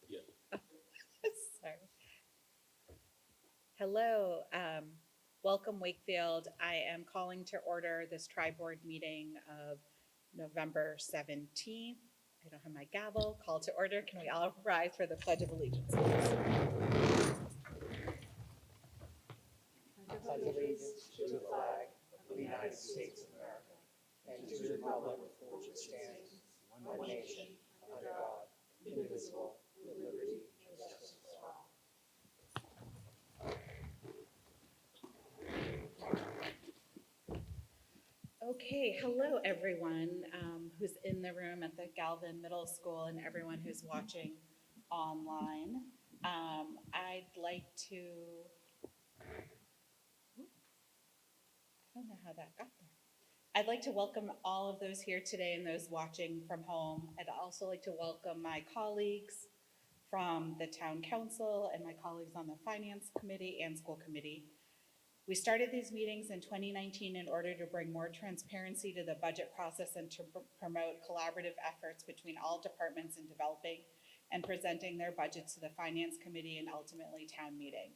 Yeah. Sorry. Hello, welcome Wakefield. I am calling to order this tri-board meeting of November 17th. I don't have my gavel. Call to order. Can we all rise for the Pledge of Allegiance, please? Pledge allegiance to the flag of the United States of America and to the republic for which it stands, one nation, under God, indivisible, with liberty and justice for all. Okay, hello everyone who's in the room at the Galvin Middle School and everyone who's watching online. I'd like to, I don't know how that got there. I'd like to welcome all of those here today and those watching from home. I'd also like to welcome my colleagues from the town council and my colleagues on the finance committee and school committee. We started these meetings in 2019 in order to bring more transparency to the budget process and to promote collaborative efforts between all departments in developing and presenting their budgets to the finance committee and ultimately town meeting.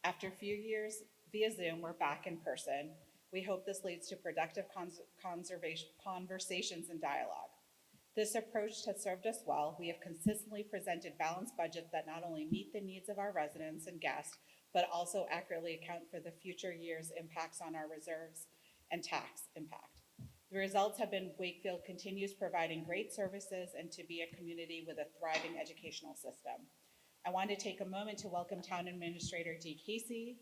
After a few years via Zoom, we're back in person. We hope this leads to productive conversations and dialogue. This approach has served us well. We have consistently presented balanced budgets that not only meet the needs of our residents and guests, but also accurately account for the future year's impacts on our reserves and tax impact. The results have been Wakefield continues providing great services and to be a community with a thriving educational system. I want to take a moment to welcome Town Administrator Dee Casey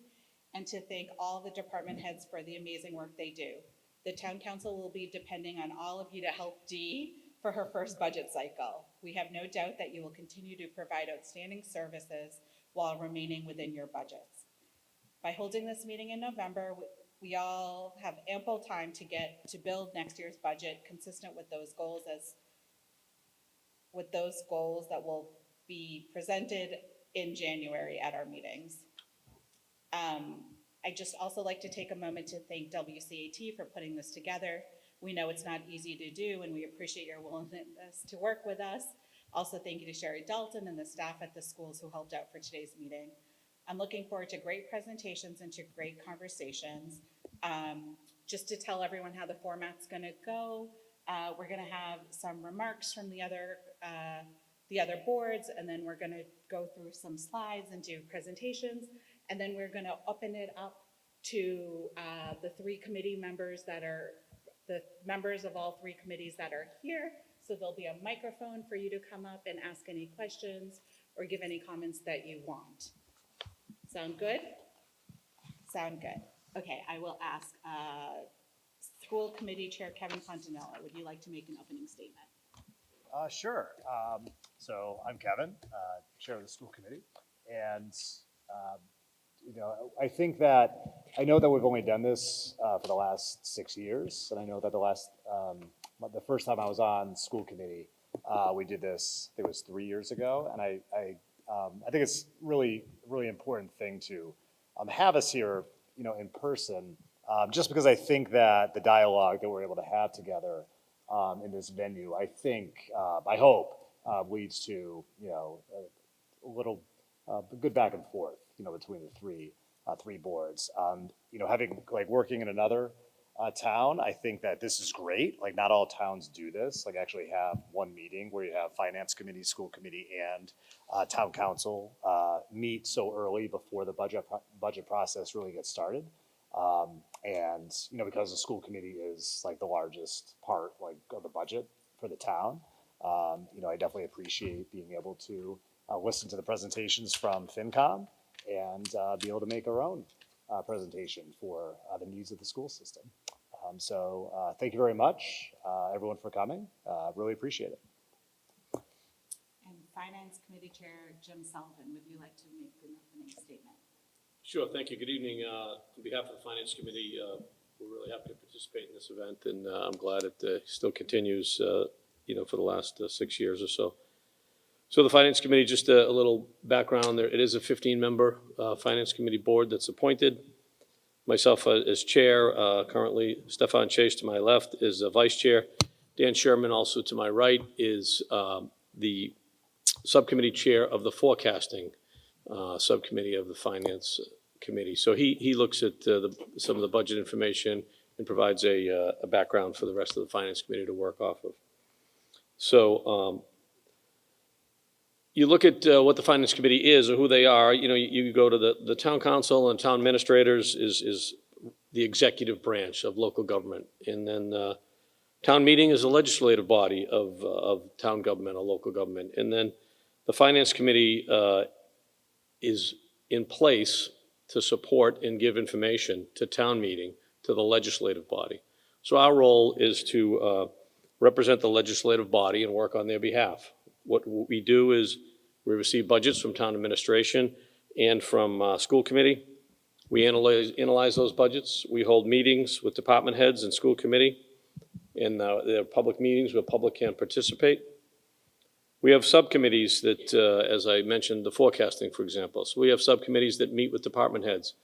and to thank all the department heads for the amazing work they do. The Town Council will be depending on all of you to help Dee for her first budget cycle. We have no doubt that you will continue to provide outstanding services while remaining within your budgets. By holding this meeting in November, we all have ample time to build next year's budget consistent with those goals that will be presented in January at our meetings. I just also like to take a moment to thank WCAT for putting this together. We know it's not easy to do and we appreciate your willingness to work with us. Also, thank you to Sherry Dalton and the staff at the schools who helped out for today's meeting. I'm looking forward to great presentations and to great conversations. Just to tell everyone how the format's gonna go, we're gonna have some remarks from the other boards, and then we're gonna go through some slides and do presentations, and then we're gonna open it up to the three committee members the members of all three committees that are here. So there'll be a microphone for you to come up and ask any questions or give any comments that you want. Sound good? Sound good. Okay, I will ask School Committee Chair Kevin Fontanella. Would you like to make an opening statement? Sure. So I'm Kevin, Chair of the School Committee, and I think that I know that we've only done this for the last 6 years, and I know that the first time I was on school committee, we did this. I think it was 3 years ago, and I think it's really important thing to have us here, in person, just because I think that the dialogue that we're able to have together in this venue, I hope, leads to a little good back and forth, between the three boards. Having working in another town, I think that this is great. Not all towns do this. Actually have one meeting where you have finance committee, school committee, and town council meet so early before the budget process really gets started. And because the school committee is the largest part of the budget for the town, I definitely appreciate being able to listen to the presentations from FinCom and be able to make our own presentation for the needs of the school system. So thank you very much, everyone, for coming. Really appreciate it. And Finance Committee Chair Jim Sullivan, would you like to make an opening statement? Sure, thank you. Good evening. On behalf of the Finance Committee, we're really happy to participate in this event, and I'm glad it still continues, for the last 6 years or so. So the Finance Committee, just a little background there. It is a 15-member Finance Committee board that's appointed. Myself as chair, currently Stefan Chase to my left is vice chair. Dan Sherman, also to my right, is the subcommittee chair of the forecasting subcommittee of the finance committee. So he looks at some of the budget information and provides a background for the rest of the finance committee to work off of. So you look at what the finance committee is or who they are. You know, you go to the town council and town administrators is the executive branch of local government, and then town meeting is the legislative body of town government or local government, and then the finance committee is in place to support and give information to town meeting, to the legislative body. So our role is to represent the legislative body and work on their behalf. What we do is we receive budgets from town administration and from school committee. We analyze those budgets. We hold meetings with department heads and school committee, and there are public meetings where public can participate. We have subcommittees that, as I mentioned, the forecasting, for example. So we have subcommittees that meet with department heads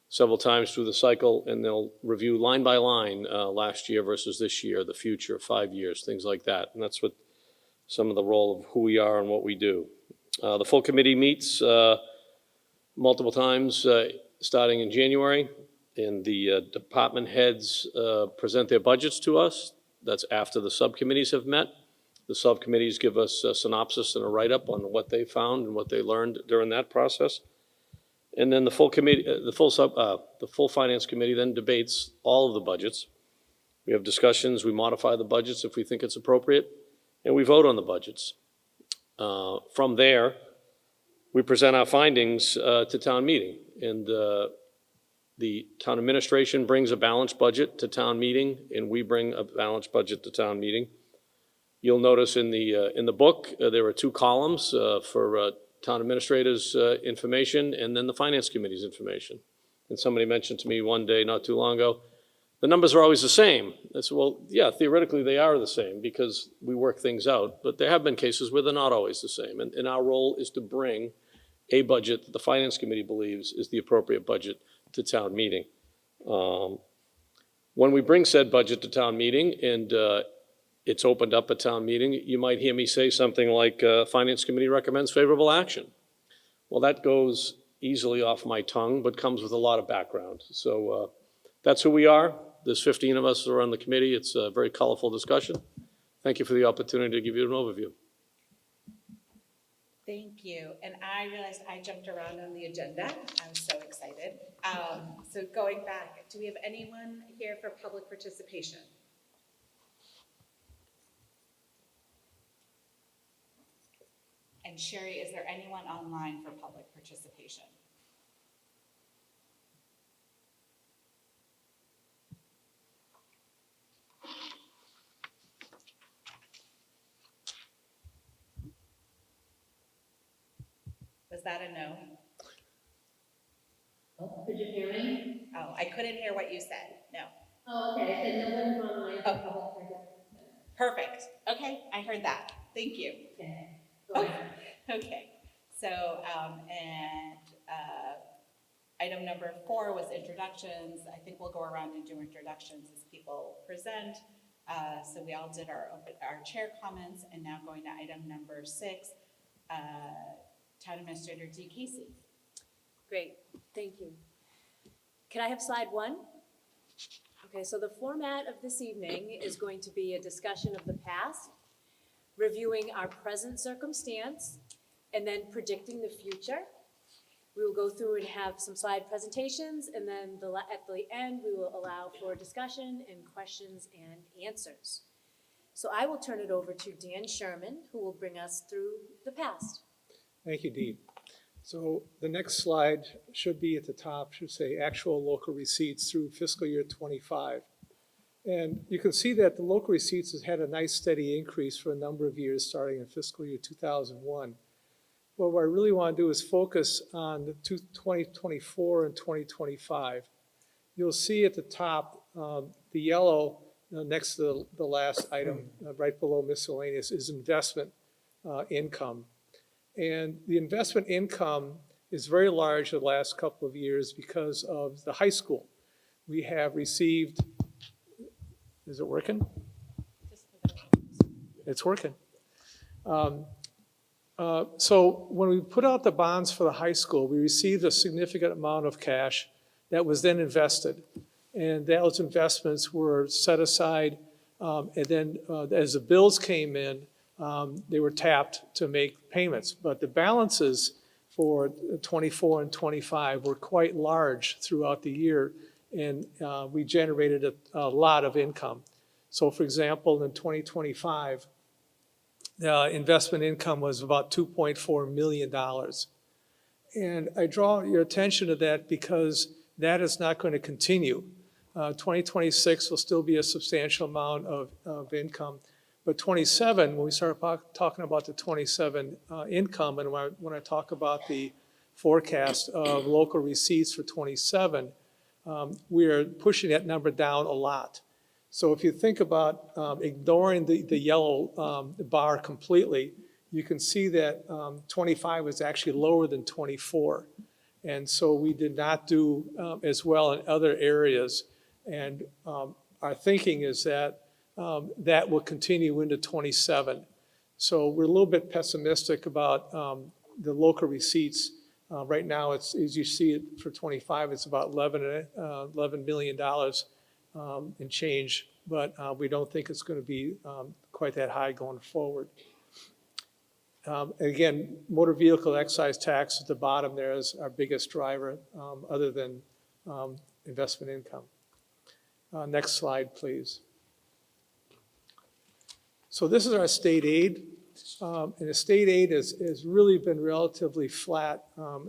several times through the cycle, and they'll review line by line last year versus this year, the future, 5 years, things like that. And that's what some of the role of who we are and what we do. The full committee meets multiple times starting in January, and the department heads present their budgets to us. That's after the subcommittees have met. The subcommittees give us a synopsis and a write-up on what they found and what they learned during that process. And then the full committee, the full finance committee then debates all of the budgets. We have discussions, we modify the budgets if we think it's appropriate, and we vote on the budgets. From there, we present our findings to town meeting, and the town administration brings a balanced budget to town meeting, and we bring a balanced budget to town meeting. You'll notice in the book, there are 2 columns for town administrators' information and then the finance committee's information. And somebody mentioned to me one day not too long ago, the numbers are always the same. I said, well, yeah, theoretically they are the same because we work things out, but there have been cases where they're not always the same. And our role is to bring a budget that the finance committee believes is the appropriate budget to town meeting. When we bring said budget to town meeting and it's opened up at town meeting, you might hear me say something like, finance committee recommends favorable action. Well, that goes easily off my tongue, but comes with a lot of background. So that's who we are. There's 15 of us who are on the committee. It's a very colorful discussion. Thank you for the opportunity to give you an overview. Thank you. And I realized I jumped around on the agenda. I was so excited. So going back, do we have anyone here for public participation? And Sherry, is there anyone online for public participation? Was that a no? Oh, could you hear me? Oh, I couldn't hear what you said. No. Oh, okay, I said no one's online for public participation. Perfect. Okay, I heard that. Thank you. Okay. Okay. So, item number 4 was introductions. I think we'll go around and do introductions as people present. So we all did our chair comments, and now going to item number 6, Town Administrator D. Casey. Great, thank you. Can I have slide 1? Okay, so the format of this evening is going to be a discussion of the past, reviewing our present circumstance, and then predicting the future. We will go through and have some slide presentations, and then at the end, we will allow for discussion and questions and answers. So I will turn it over to Dan Sherman, who will bring us through the past. Thank you, Dee. So the next slide should be at the top, should say actual local receipts through fiscal year 25. And you can see that the local receipts has had a nice steady increase for a number of years starting in fiscal year 2001. But what I really want to do is focus on the 2024 and 2025. You'll see at the top, the yellow next to the last item, right below miscellaneous, is investment income. And the investment income is very large the last couple of years because of the high school. We have received, is it working? It's working. So when we put out the bonds for the high school, we received a significant amount of cash that was then invested. And those investments were set aside, and then as the bills came in, they were tapped to make payments. But the balances for 24 and 25 were quite large throughout the year, and we generated a lot of income. So for example, in 2025, investment income was about $2.4 million. And I draw your attention to that because that is not going to continue. 2026 will still be a substantial amount of income. But 27, when we start talking about the 27 income, and when I talk about the forecast of local receipts for 27, we are pushing that number down a lot. So if you think about ignoring the yellow bar completely, you can see that 25 was actually lower than 24. And so we did not do as well in other areas. And our thinking is that that will continue into 27. So we're a little bit pessimistic about the local receipts. Right now, it's, as you see it for 25, it's about $11 million and change, but we don't think it's going to be quite that high going forward. Again, motor vehicle excise tax at the bottom there is our biggest driver, other than investment income. Next slide, please. So this is our state aid, and the state aid has really been relatively flat.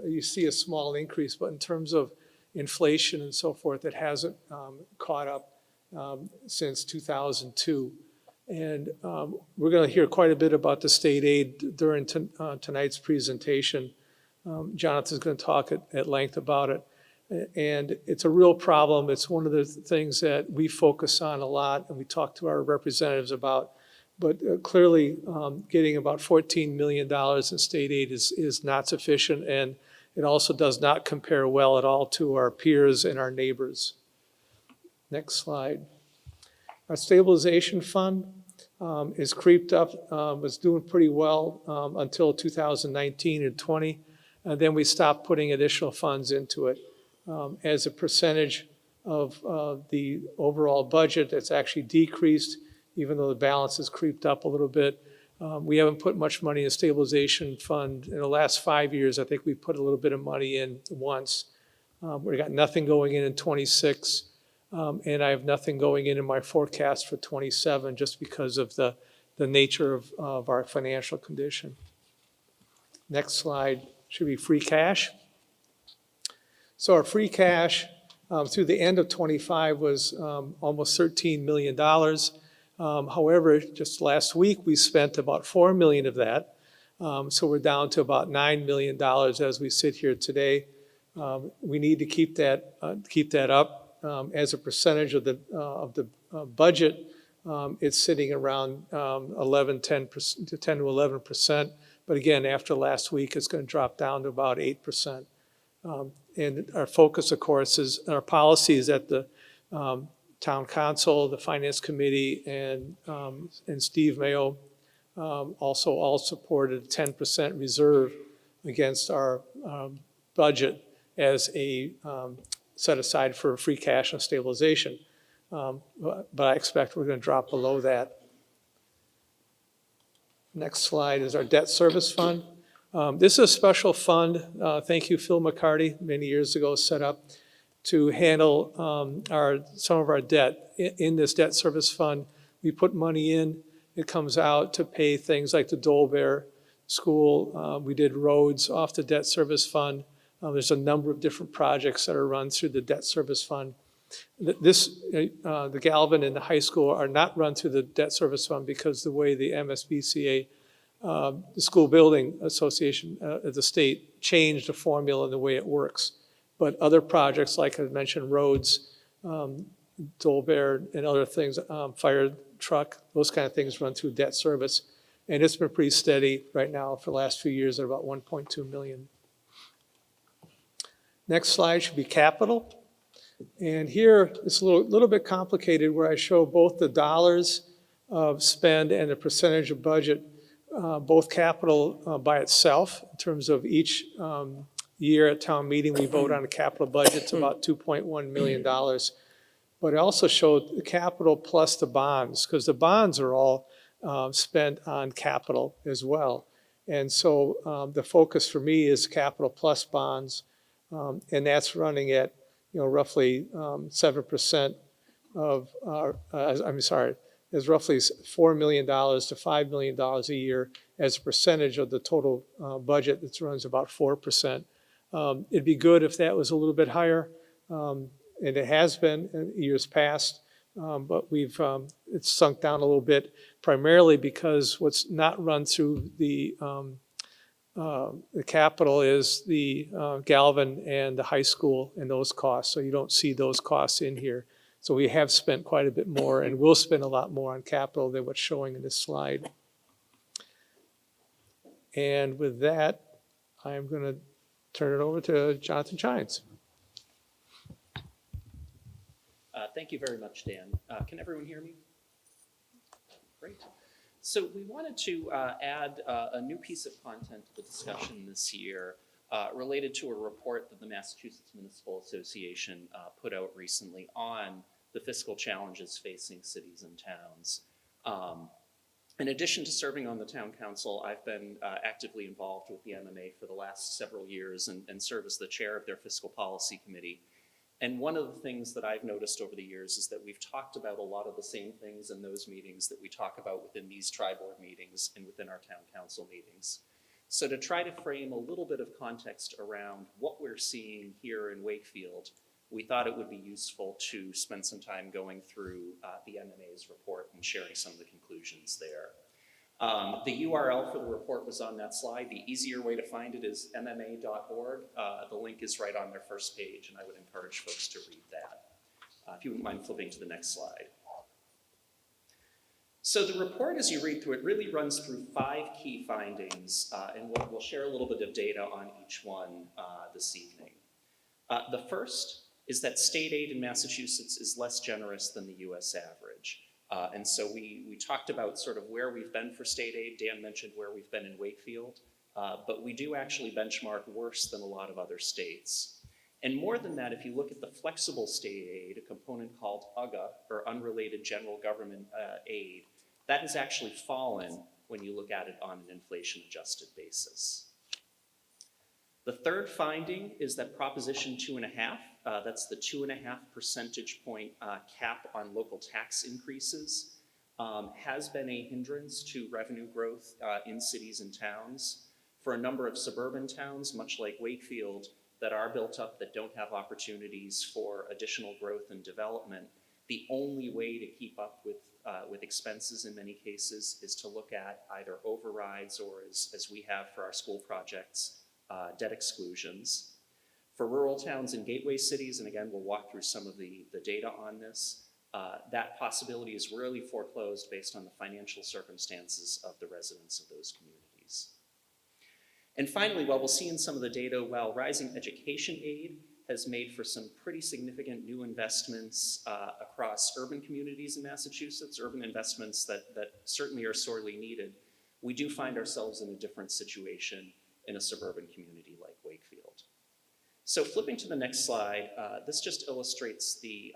You see a small increase, but in terms of inflation and so forth, it hasn't caught up since 2002. And we're going to hear quite a bit about the state aid during tonight's presentation. Jonathan's going to talk at length about it. And it's a real problem. It's one of the things that we focus on a lot and we talk to our representatives about. But clearly, getting about $14 million in state aid is not sufficient, and it also does not compare well at all to our peers and our neighbors. Next slide. Our stabilization fund is creeped up, was doing pretty well until 2019 and 20, and then we stopped putting additional funds into it. As a percentage of the overall budget, it's actually decreased, even though the balance has creeped up a little bit. We haven't put much money in the stabilization fund. In the last 5 years, I think we put a little bit of money in once. We got nothing going in 26, and I have nothing going in my forecast for 27 just because of the nature of our financial condition. Next slide should be free cash. So our free cash through the end of 25 was almost $13 million. However, just last week, we spent about $4 million of that. So we're down to about $9 million as we sit here today. We need to keep that up. As a percentage of the budget, it's sitting around 10 to 11%. But again, after last week, it's going to drop down to about 8%. And our focus, of course, is our policies at the town council, the finance committee, and Steve Mayo also all supported a 10% reserve against our budget as a set aside for free cash and stabilization. But I expect we're going to drop below that. Next slide is our debt service fund. This is a special fund. Thank you, Phil McCarty, many years ago set up to handle some of our debt. In this debt service fund, we put money in. It comes out to pay things like the Dolbear School. We did roads off the debt service fund. There's a number of different projects that are run through the debt service fund. The Galvin and the high school are not run through the debt service fund because the way the MSBCA, the School Building Association of the state, changed the formula and the way it works. But other projects, like I mentioned, roads, Dolbear and other things, fire truck, those kind of things run through debt service. And it's been pretty steady right now for the last few years at about 1.2 million. Next slide should be capital. And here it's a little bit complicated where I show both the dollars of spend and the percentage of budget. both capital by itself, in terms of each year at town meeting, we vote on a capital budget, it's about $2.1 million. But it also showed the capital plus the bonds, because the bonds are all spent on capital as well. And so the focus for me is capital plus bonds, and that's running at, roughly 7% of our, I'm sorry, is roughly $4 million to $5 million a year as a percentage of the total budget that runs about 4%. It'd be good if that was a little bit higher, and it has been in years past, but it's sunk down a little bit, primarily because what's not run through the capital is the Galvin and the high school and those costs, so you don't see those costs in here. So we have spent quite a bit more and will spend a lot more on capital than what's showing in this slide. And with that, I'm going to turn it over to Jonathan Chines. Thank you very much, Dan. Can everyone hear me? Great. So we wanted to add a new piece of content to the discussion this year related to a report that the Massachusetts Municipal Association put out recently on the fiscal challenges facing cities and towns. In addition to serving on the town council, I've been actively involved with the MMA for the last several years and serve as the chair of their fiscal policy committee. And one of the things that I've noticed over the years is that we've talked about a lot of the same things in those meetings that we talk about within these tri-board meetings and within our town council meetings. So to try to frame a little bit of context around what we're seeing here in Wakefield, we thought it would be useful to spend some time going through the MMA's report and sharing some of the conclusions there. The URL for the report was on that slide. The easier way to find it is mma.org. The link is right on their first page, and I would encourage folks to read that. If you wouldn't mind flipping to the next slide. So the report, as you read through it, really runs through 5 key findings, and we'll share a little bit of data on each one this evening. The first is that state aid in Massachusetts is less generous than the US average. And so we talked about sort of where we've been for state aid. Dan mentioned where we've been in Wakefield, but we do actually benchmark worse than a lot of other states. And more than that, if you look at the flexible state aid, a component called UGA, or Unrelated General Government Aid, that has actually fallen when you look at it on an inflation-adjusted basis. The third finding is that Proposition 2.5, that's the 2.5 percentage point cap on local tax increases, has been a hindrance to revenue growth in cities and towns. For a number of suburban towns, much like Wakefield, that are built up that don't have opportunities for additional growth and development, the only way to keep up with expenses in many cases is to look at either overrides or, as we have for our school projects, debt exclusions. For rural towns and gateway cities, and again, we'll walk through some of the data on this, that possibility is rarely foreclosed based on the financial circumstances of the residents of those communities. And finally, while we'll see in some of the data, while rising education aid has made for some pretty significant new investments across urban communities in Massachusetts, urban investments that certainly are sorely needed, we do find ourselves in a different situation in a suburban community like Wakefield. So flipping to the next slide, this just illustrates the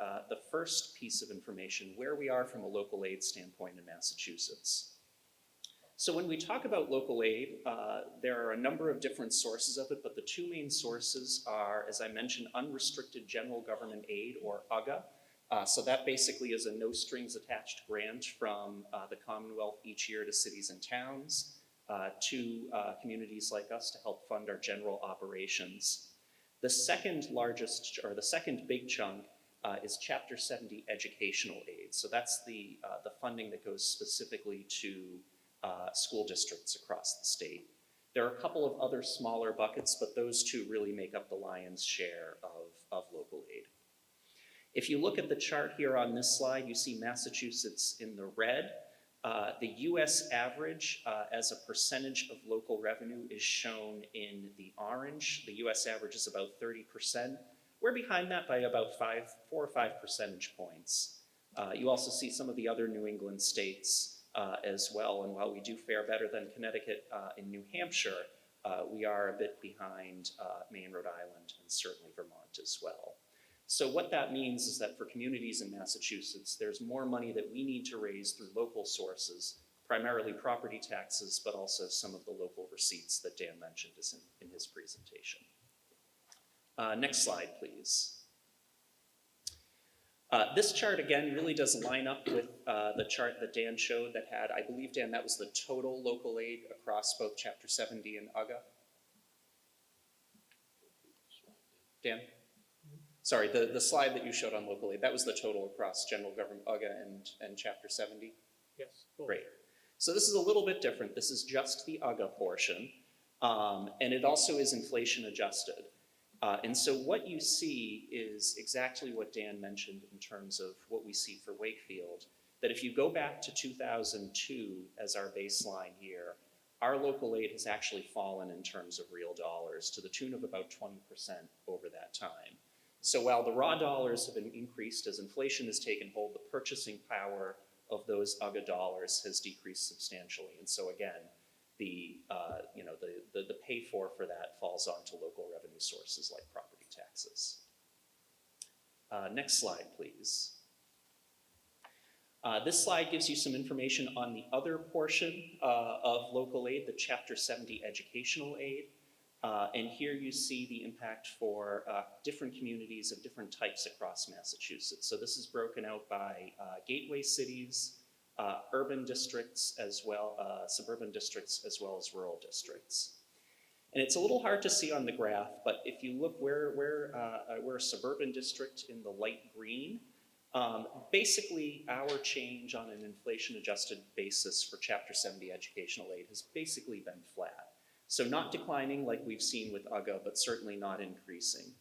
first piece of information, where we are from a local aid standpoint in Massachusetts. So when we talk about local aid, there are a number of different sources of it, but the 2 main sources are, as I mentioned, unrestricted general government aid, or UGA. So that basically is a no strings attached grant from the Commonwealth each year to cities and towns, to communities like us to help fund our general operations. The second largest, or the second big chunk, is Chapter 70 educational aid. So that's the funding that goes specifically to school districts across the state. There are a couple of other smaller buckets, but those 2 really make up the lion's share of local aid. If you look at the chart here on this slide, you see Massachusetts in the red. The US average as a percentage of local revenue is shown in the orange. The US average is about 30%. We're behind that by about 4 or 5 percentage points. You also see some of the other New England states as well. And while we do fare better than Connecticut in New Hampshire, we are a bit behind Maine, Rhode Island, and certainly Vermont as well. So what that means is that for communities in Massachusetts, there's more money that we need to raise through local sources, primarily property taxes, but also some of the local receipts that Dan mentioned in his presentation. Next slide, please. This chart, again, really does line up with the chart that Dan showed that had, I believe, Dan, that was the total local aid across both Chapter 70 and UGA. Dan? Sorry, the slide that you showed on local aid, that was the total across general government, UGA, and Chapter 70? Yes. Cool. Great. So this is a little bit different. This is just the UGA portion, and it also is inflation adjusted. And so what you see is exactly what Dan mentioned in terms of what we see for Wakefield, that if you go back to 2002 as our baseline year, our local aid has actually fallen in terms of real dollars to the tune of about 20% over that time. So while the raw dollars have been increased as inflation has taken hold, the purchasing power of those UGA dollars has decreased substantially. And so again, the pay for that falls onto local revenue sources like property taxes. Next slide, please. This slide gives you some information on the other portion of local aid, the Chapter 70 educational aid. And here you see the impact for different communities of different types across Massachusetts. So this is broken out by gateway cities, urban districts, as well, suburban districts, as well as rural districts. And it's a little hard to see on the graph, but if you look we're a suburban district in the light green. Basically, our change on an inflation-adjusted basis for Chapter 70 educational aid has basically been flat. So not declining like we've seen with UGA, but certainly not increasing.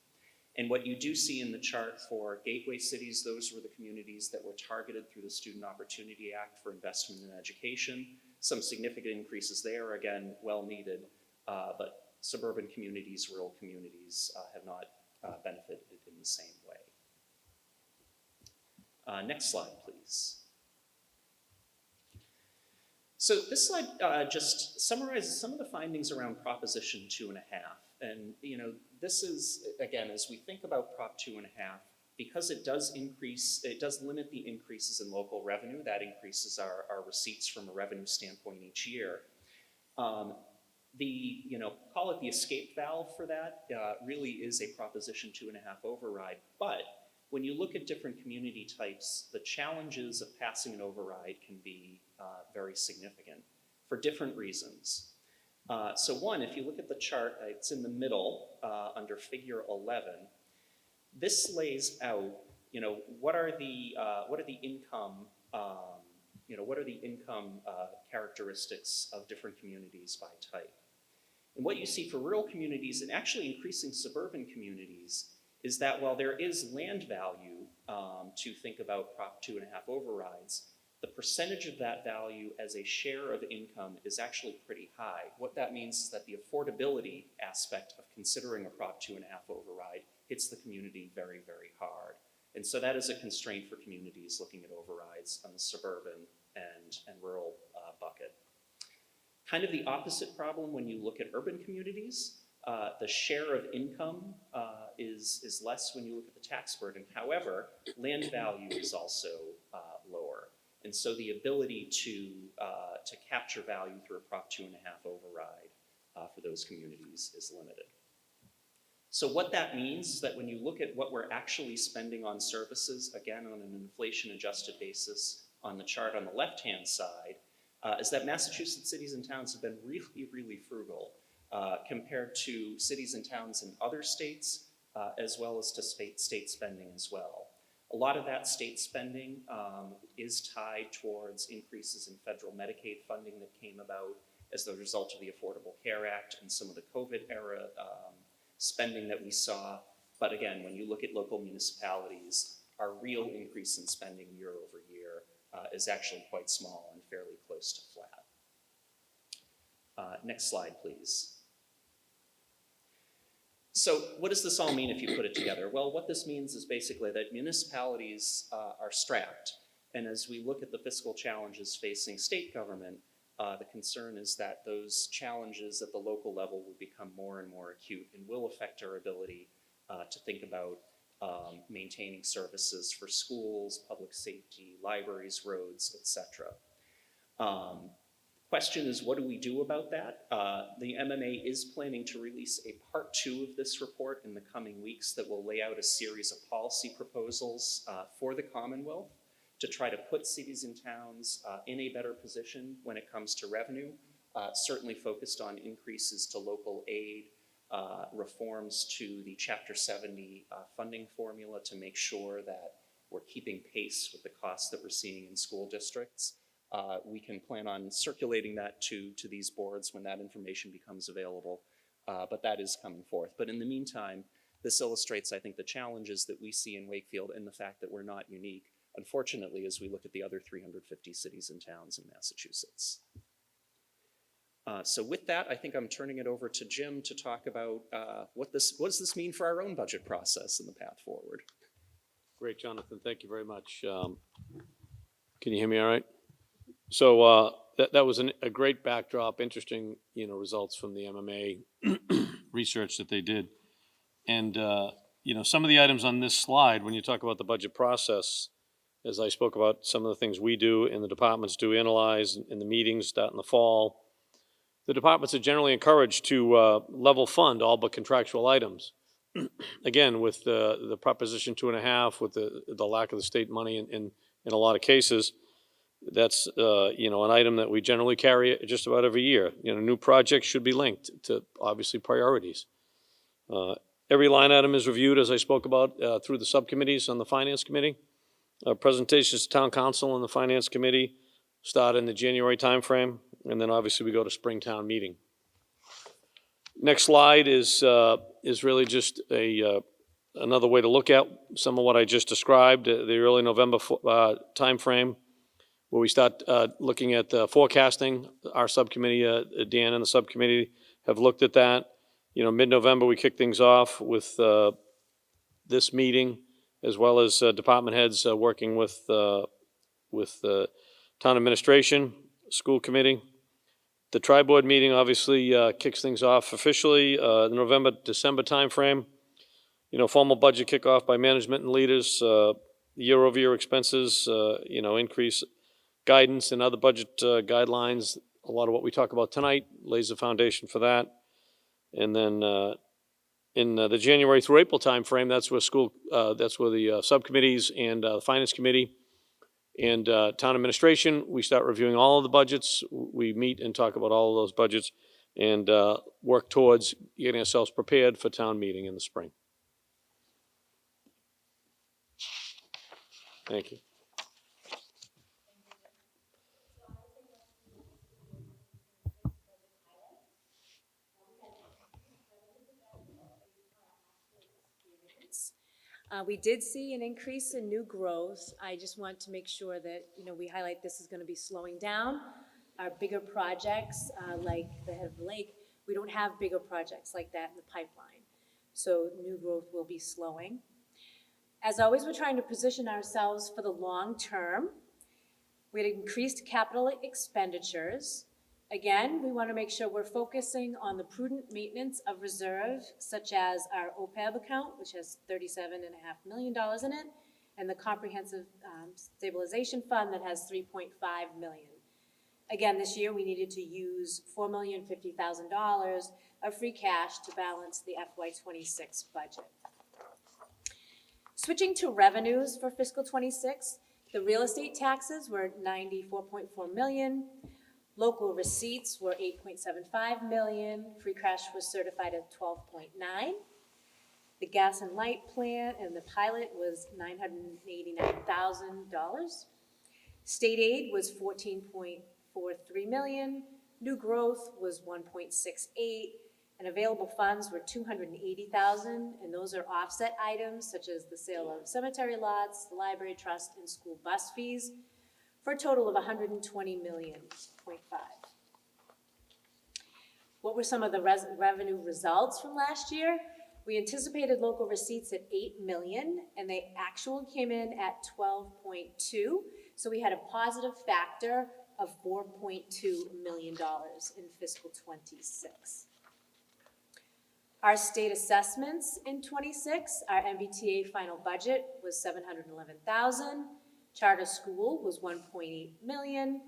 And what you do see in the chart for gateway cities, those were the communities that were targeted through the Student Opportunity Act for investment in education. Some significant increases there, again, well needed, but suburban communities, rural communities have not benefited in the same way. Next slide, please. So this slide just summarizes some of the findings around Proposition 2.5. And this is, again, as we think about Prop 2.5, because it does limit the increases in local revenue, that increases our receipts from a revenue standpoint each year. Call it the escape valve for that, really is a Proposition 2.5 override. But when you look at different community types, the challenges of passing an override can be very significant for different reasons. So one, if you look at the chart, it's in the middle under Figure 11. This lays out, what are the income, characteristics of different communities by type. And what you see for rural communities and actually increasing suburban communities is that while there is land value to think about Prop 2.5 overrides, the percentage of that value as a share of income is actually pretty high. What that means is that the affordability aspect of considering a Prop 2.5 override hits the community very, very hard. And so that is a constraint for communities looking at overrides on the suburban and rural bucket. Kind of the opposite problem when you look at urban communities. The share of income is less when you look at the tax burden. However, land value is also lower. And so the ability to capture value through a Prop 2.5 override for those communities is limited. So what that means is that when you look at what we're actually spending on services, again on an inflation-adjusted basis on the chart on the left-hand side, is that Massachusetts cities and towns have been really, really frugal compared to cities and towns in other states, as well as to state spending as well. A lot of that state spending is tied towards increases in federal Medicaid funding that came about as a result of the Affordable Care Act and some of the COVID era spending that we saw. But again, when you look at local municipalities, our real increase in spending year over year is actually quite small and fairly close to flat. Next slide, please. So what does this all mean if you put it together? Well, what this means is basically that municipalities are strapped. And as we look at the fiscal challenges facing state government, the concern is that those challenges at the local level will become more and more acute and will affect our ability to think about maintaining services for schools, public safety, libraries, roads, etc. Question is, what do we do about that? The MMA is planning to release a part 2 of this report in the coming weeks that will lay out a series of policy proposals for the Commonwealth to try to put cities and towns in a better position when it comes to revenue, certainly focused on increases to local aid, reforms to the Chapter 70 funding formula to make sure that we're keeping pace with the costs that we're seeing in school districts. We can plan on circulating that to these boards when that information becomes available, but that is coming forth. But in the meantime, this illustrates, I think, the challenges that we see in Wakefield and the fact that we're not unique, unfortunately, as we look at the other 350 cities and towns in Massachusetts. So with that, I think I'm turning it over to Jim to talk about what does this mean for our own budget process and the path forward. Great, Jonathan. Thank you very much. Can you hear me all right? So that was a great backdrop, interesting, results from the MMA research that they did. And, some of the items on this slide, when you talk about the budget process, as I spoke about some of the things we do and the departments do analyze in the meetings start in the fall, the departments are generally encouraged to level fund all but contractual items. Again, with the Proposition 2.5, with the lack of the state money in a lot of cases, that's an item that we generally carry just about every year. New projects should be linked to obviously priorities. Every line item is reviewed, as I spoke about, through the subcommittees on the Finance Committee. Presentations to Town Council and the Finance Committee start in the January timeframe, and then obviously we go to spring town meeting. Next slide is really just another way to look at some of what I just described, the early November timeframe, where we start looking at forecasting. Our subcommittee, Dan and the subcommittee have looked at that. Mid-November, we kick things off with this meeting, as well as department heads working with town administration, school committee. The tri-board meeting obviously kicks things off officially, the November-December timeframe. Formal budget kickoff by management and leaders, year-over-year expenses, increase guidance and other budget guidelines. A lot of what we talk about tonight lays the foundation for that. And then in the January through April timeframe, that's where the subcommittees and the Finance Committee and Town Administration, we start reviewing all of the budgets. We meet and talk about all of those budgets and work towards getting ourselves prepared for town meeting in the spring. Thank you. We did see an increase in new growth. I just want to make sure that, we highlight this is going to be slowing down. Our bigger projects, like the head of the lake, we don't have bigger projects like that in the pipeline. So new growth will be slowing. As always, we're trying to position ourselves for the long term. We had increased capital expenditures. Again, we want to make sure we're focusing on the prudent maintenance of reserve, such as our OPEB account, which has $37.5 million in it, and the Comprehensive Stabilization Fund that has $3.5 million. Again, this year we needed to use $4,050,000 of free cash to balance the FY26 budget. Switching to revenues for fiscal 26, the real estate taxes were $94.4 million. Local receipts were $8.75 million. Free cash was certified at $12.9. The gas and light plant and the pilot was $989,000. State aid was $14.43 million. New growth was $1.68, and available funds were $280,000, and those are offset items such as the sale of cemetery lots, the library trust, and school bus fees, for a total of $120.5 million. What were some of the revenue results from last year? We anticipated local receipts at $8 million, and they actually came in at $12.2. So we had a positive factor of $4.2 million in fiscal '26. Our state assessments in '26, our MBTA final budget was $711,000. Charter school was $1.8 million.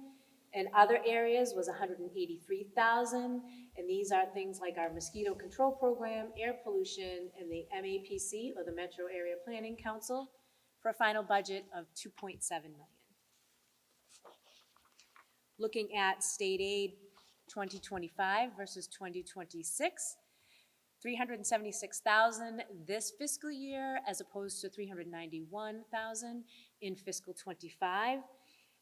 And other areas was $183,000. And these are things like our mosquito control program, air pollution, and the MAPC, or the Metro Area Planning Council, for a final budget of $2.7 million. Looking at state aid 2025 versus 2026, $376,000 this fiscal year as opposed to $391,000 in fiscal '25.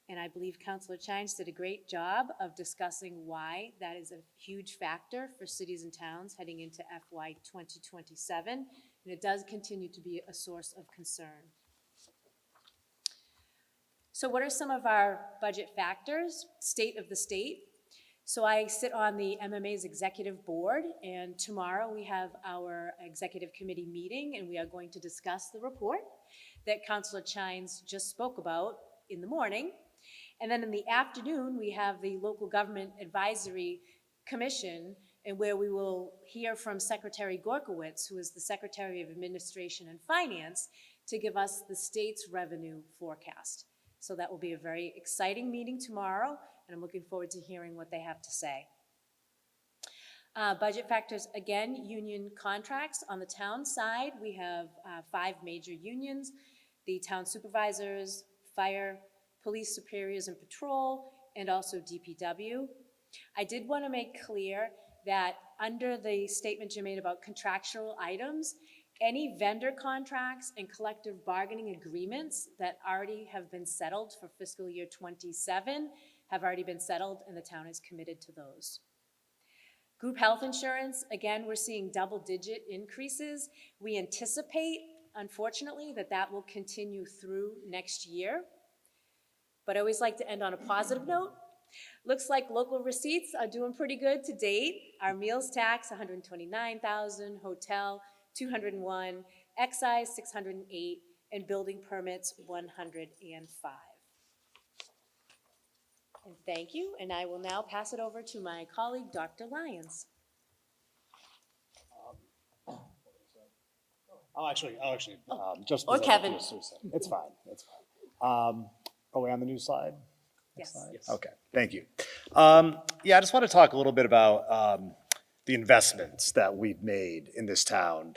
And I believe Councilor Chines did a great job of discussing why that is a huge factor for cities and towns heading into FY 2027. And it does continue to be a source of concern. So what are some of our budget factors? State of the state. So I sit on the MMA's executive board, and tomorrow we have our executive committee meeting, and we are going to discuss the report that Councilor Chines just spoke about in the morning. And then in the afternoon, we have the Local Government Advisory Commission, and where we will hear from Secretary Gorkowitz, who is the Secretary of Administration and Finance, to give us the state's revenue forecast. So that will be a very exciting meeting tomorrow, and I'm looking forward to hearing what they have to say. Budget factors, again, union contracts. On the town side, we have 5 major unions: the town supervisors, fire, police superiors and patrol, and also DPW. I did want to make clear that under the statement you made about contractual items, any vendor contracts and collective bargaining agreements that already have been settled for fiscal year '27 have already been settled, and the town is committed to those. Group health insurance, again, we're seeing double-digit increases. We anticipate, unfortunately, that will continue through next year. But I always like to end on a positive note. Looks like local receipts are doing pretty good to date. Our meals tax, $129,000, hotel, $201, excise, $608, and building permits, $105. And thank you, and I will now pass it over to my colleague, Dr. Lyons. I'll actually, just. Or Kevin. It's fine, it's fine. Are we on the new slide? Yes. Yes. Okay, thank you. Yeah, I just want to talk a little bit about the investments that we've made in this town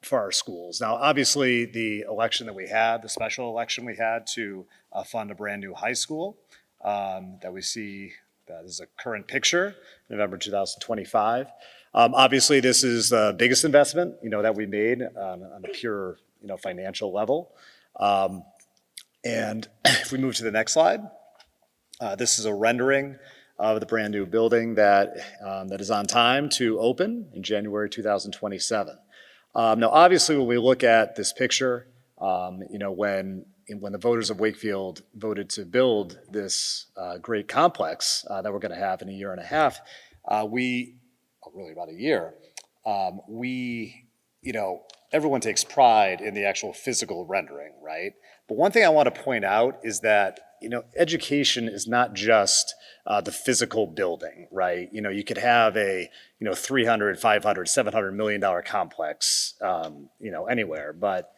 for our schools. Now, obviously, the election that we had, the special election we had to fund a brand new high school that we see, that is a current picture, November 2025. Obviously, this is the biggest investment, that we made on a pure, financial level. And if we move to the next slide, this is a rendering of the brand new building that is on time to open in January 2027. Now, obviously, when we look at this picture, when the voters of Wakefield voted to build this great complex that we're going to have in a year and a half, really about a year, everyone takes pride in the actual physical rendering, right? But one thing I want to point out is that, education is not just the physical building, right? You could have a, $300, $500, $700 million complex, anywhere. But,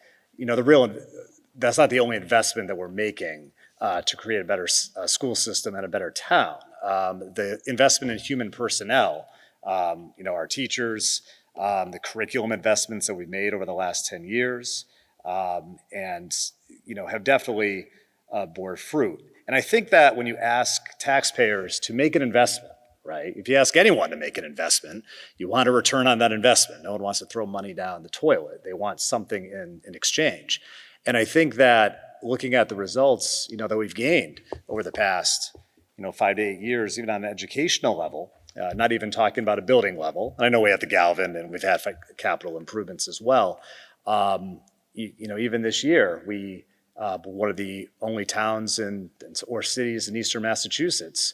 that's not the only investment that we're making to create a better school system and a better town. The investment in human personnel, our teachers, the curriculum investments that we've made over the last 10 years, and have definitely bore fruit. And I think that when you ask taxpayers to make an investment, right? If you ask anyone to make an investment, you want a return on that investment. No one wants to throw money down the toilet. They want something in exchange. And I think that looking at the results, that we've gained over the past, 5 to 8 years, even on an educational level, not even talking about a building level. And I know we have the Galvin and we've had capital improvements as well. Even this year, we one of the only towns or cities in eastern Massachusetts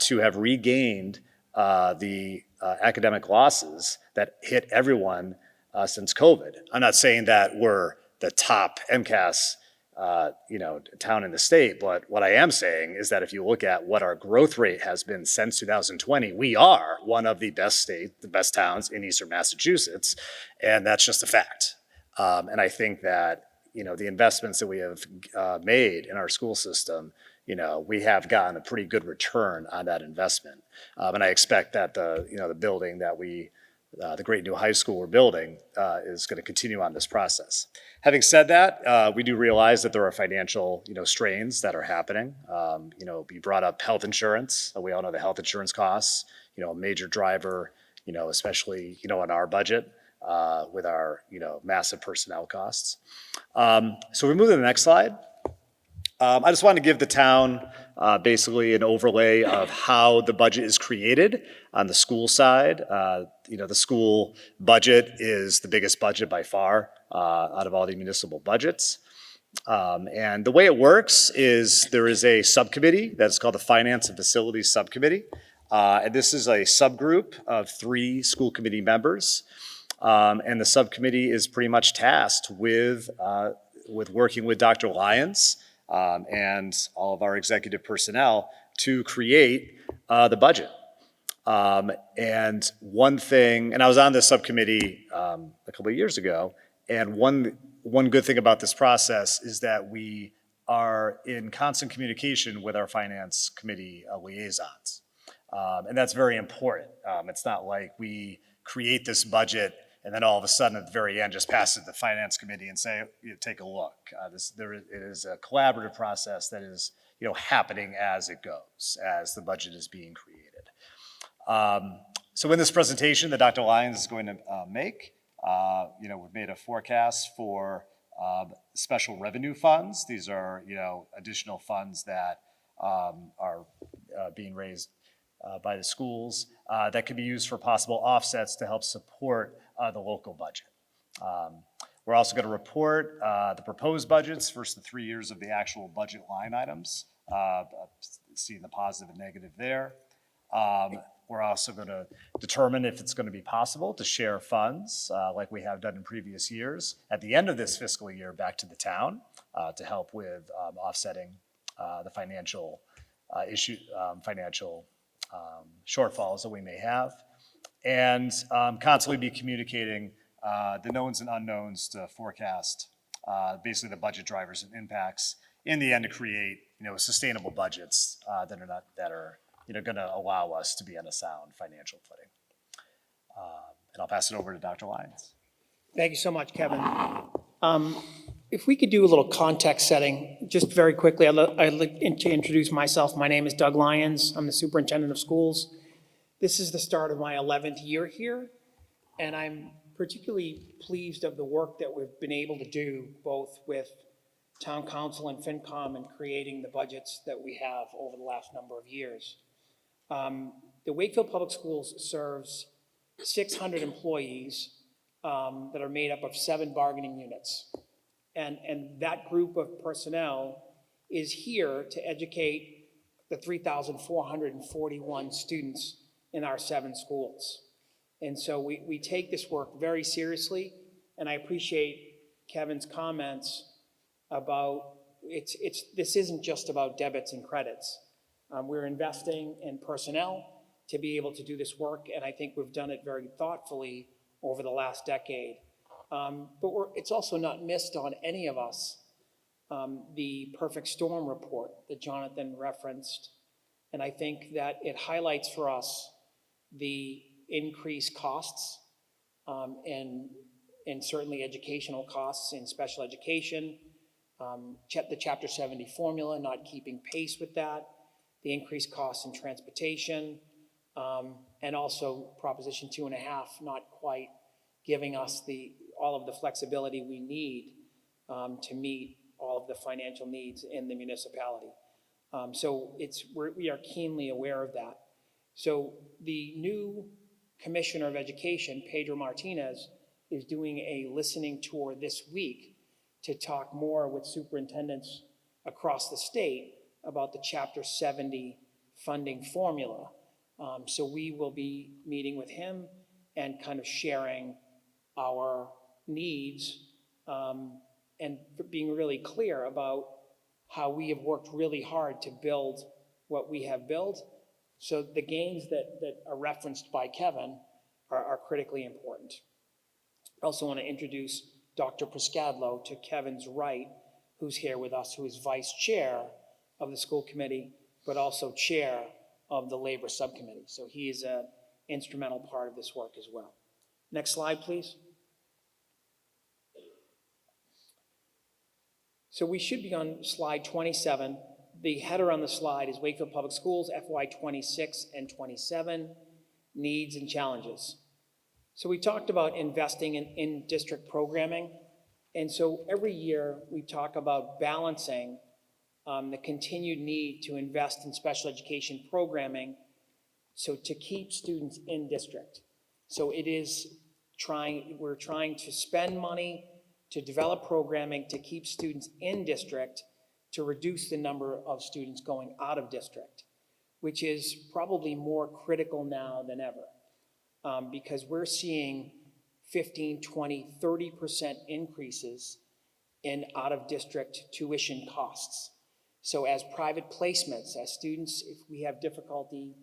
to have regained the academic losses that hit everyone since COVID. I'm not saying that we're the top MCAS town in the state. But what I am saying is that if you look at what our growth rate has been since 2020, we are one of the best towns in Eastern Massachusetts, and that's just a fact. And I think that, the investments that we have made in our school system, we have gotten a pretty good return on that investment. And I expect that the building that the great new high school we're building is going to continue on this process. Having said that, we do realize that there are financial, strains that are happening. We brought up health insurance. We all know the health insurance costs, a major driver, especially, in our budget with our, massive personnel costs. So we move to the next slide. I just want to give the town basically an overlay of how the budget is created on the school side. The school budget is the biggest budget by far out of all the municipal budgets. And the way it works is there is a subcommittee that's called the Finance and Facilities Subcommittee. And this is a subgroup of 3 school committee members. And the subcommittee is pretty much tasked with working with Dr. Lyons and all of our executive personnel to create the budget. And one thing, and I was on this subcommittee a couple of years ago, and one good thing about this process is that we are in constant communication with our finance committee liaisons. And that's very important. It's not like we create this budget and then all of a sudden at the very end just pass it to the finance committee and say, take a look. It is a collaborative process that is happening as it goes, as the budget is being created. So in this presentation that Dr. Lyons is going to make, we've made a forecast for special revenue funds. These are additional funds that are being raised by the schools that can be used for possible offsets to help support the local budget. We're also going to report the proposed budgets versus the 3 years of the actual budget line items, seeing the positive and negative there. We're also going to determine if it's going to be possible to share funds like we have done in previous years at the end of this fiscal year back to the town to help with offsetting the financial shortfalls that we may have, and constantly be communicating the knowns and unknowns to forecast basically the budget drivers and impacts in the end to create sustainable budgets that are going to allow us to be on a sound financial footing. And I'll pass it over to Dr. Lyons. Thank you so much, Kevin. If we could do a little context setting, just very quickly, I'd like to introduce myself. My name is Doug Lyons. I'm the superintendent of schools. This is the start of my 11th year here, and I'm particularly pleased of the work that we've been able to do, both with Town Council and FinCom in creating the budgets that we have over the last number of years. The Wakefield Public Schools serves 600 employees that are made up of 7 bargaining units. And that group of personnel is here to educate the 3,441 students in our 7 schools. And so we take this work very seriously, and I appreciate Kevin's comments about this isn't just about debits and credits. We're investing in personnel to be able to do this work, and I think we've done it very thoughtfully over the last decade. But it's also not missed on any of us, the perfect storm report that Jonathan referenced. And I think that it highlights for us the increased costs and certainly educational costs in special education, the Chapter 70 formula not keeping pace with that, the increased costs in transportation, and also Proposition 2.5 not quite giving us all of the flexibility we need to meet all of the financial needs in the municipality. So we are keenly aware of that. So the new Commissioner of Education, Pedro Martinez, is doing a listening tour this week to talk more with superintendents across the state about the Chapter 70 funding formula. So we will be meeting with him and kind of sharing our needs and for being really clear about how we have worked really hard to build what we have built. So the gains that are referenced by Kevin are critically important. I also want to introduce Dr. Prescadlo to Kevin's right, who's here with us, who is vice chair of the school committee, but also chair of the labor subcommittee. So he is an instrumental part of this work as well. Next slide, please. So we should be on slide 27. The header on the slide is Wakefield Public Schools FY 26 and 27, needs and challenges. So we talked about investing in district programming. And so every year we talk about balancing the continued need to invest in special education programming so to keep students in district. So we're trying to spend money to develop programming to keep students in district, to reduce the number of students going out of district, which is probably more critical now than ever, because we're seeing 15, 20, 30% increases in out-of-district tuition costs. So as private placements, as students, if we have difficulty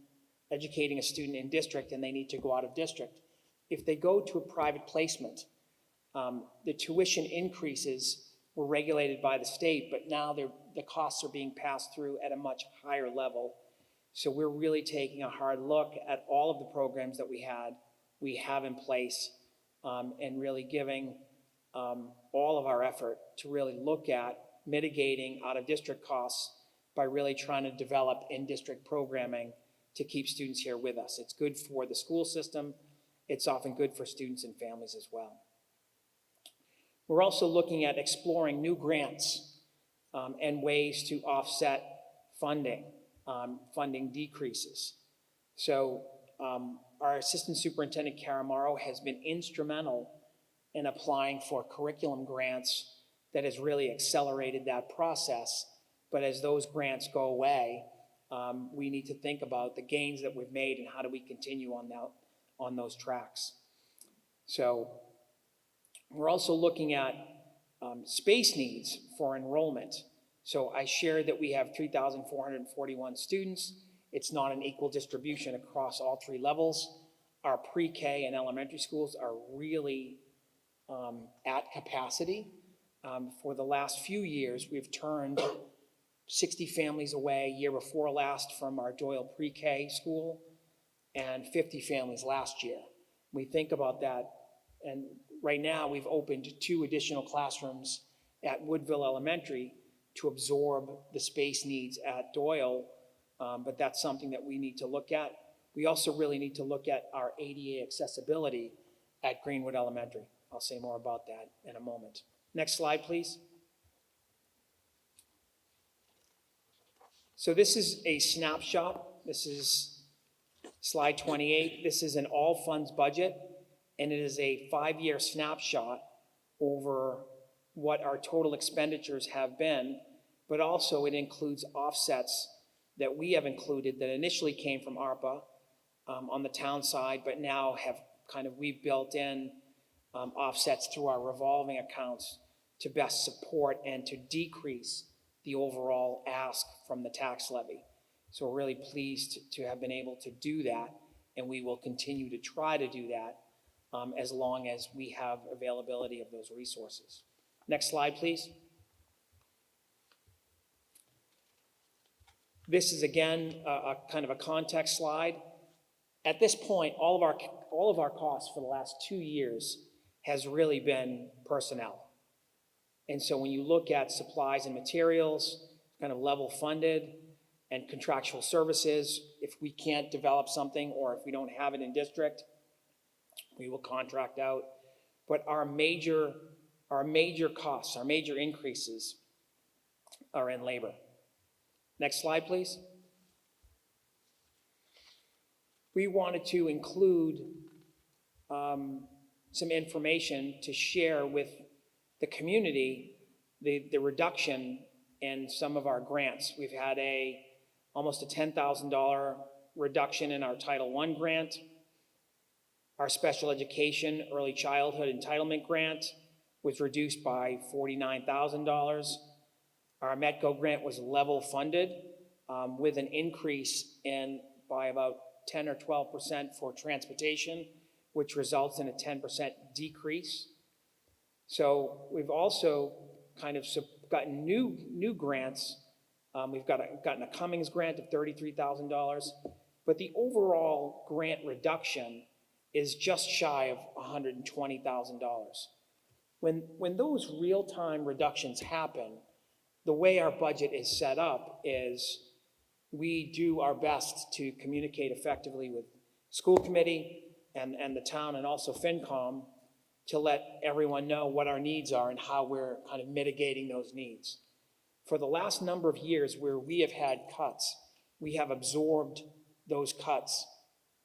educating a student in district and they need to go out of district, if they go to a private placement, the tuition increases were regulated by the state, but now the costs are being passed through at a much higher level. So we're really taking a hard look at all of the programs that we have in place, and really giving all of our effort to really look at mitigating out-of-district costs by really trying to develop in-district programming to keep students here with us. It's good for the school system. It's often good for students and families as well. We're also looking at exploring new grants and ways to offset funding decreases. So our Assistant Superintendent Caramaro has been instrumental in applying for curriculum grants that has really accelerated that process. But as those grants go away, we need to think about the gains that we've made and how do we continue on those tracks. So we're also looking at space needs for enrollment. So I shared that we have 3,441 students. It's not an equal distribution across all three levels. Our pre-K and elementary schools are really at capacity. For the last few years, we've turned 60 families away year before last from our Doyle pre-K school and 50 families last year. We think about that, and right now we've opened 2 additional classrooms at Woodville Elementary to absorb the space needs at Doyle, but that's something that we need to look at. We also really need to look at our ADA accessibility at Greenwood Elementary. I'll say more about that in a moment. Next slide, please. So this is a snapshot. This is slide 28. This is an all funds budget, and it is a 5-year snapshot over what our total expenditures have been, but also it includes offsets that we have included that initially came from ARPA on the town side, but now have we've built in offsets through our revolving accounts to best support and to decrease the overall ask from the tax levy. So we're really pleased to have been able to do that, and we will continue to try to do that as long as we have availability of those resources. Next slide, please. This is again a kind of a context slide. At this point, all of our costs for the last 2 years has really been personnel. And so when you look at supplies and materials, kind of level funded, and contractual services, if we can't develop something or if we don't have it in district, we will contract out. But our major costs, our major increases are in labor. Next slide, please. We wanted to include some information to share with the community the reduction in some of our grants. We've had almost a $10,000 reduction in our Title I grant, our special education early childhood entitlement grant, was reduced by $49,000. Our Metco grant was level funded with an increase by about 10 or 12% for transportation, which results in a 10% decrease. So we've also kind of gotten new grants. We've gotten a Cummings grant of $33,000, but the overall grant reduction is just shy of $120,000. When those real-time reductions happen, the way our budget is set up is we do our best to communicate effectively with school committee and the town and also FinCom to let everyone know what our needs are and how we're kind of mitigating those needs. For the last number of years where we have had cuts, we have absorbed those cuts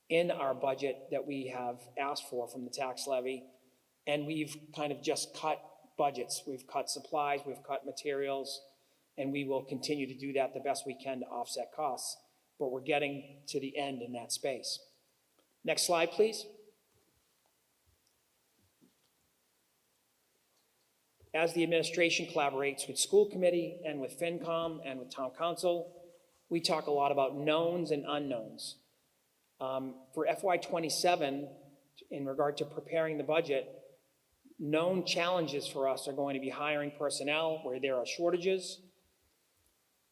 in our budget that we have asked for from the tax levy, and we've kind of just cut budgets. We've cut supplies, we've cut materials, and we will continue to do that the best we can to offset costs, but we're getting to the end in that space. Next slide, please. As the administration collaborates with school committee and with FinCom and with town council, we talk a lot about knowns and unknowns. For FY27, in regard to preparing the budget, known challenges for us are going to be hiring personnel where there are shortages,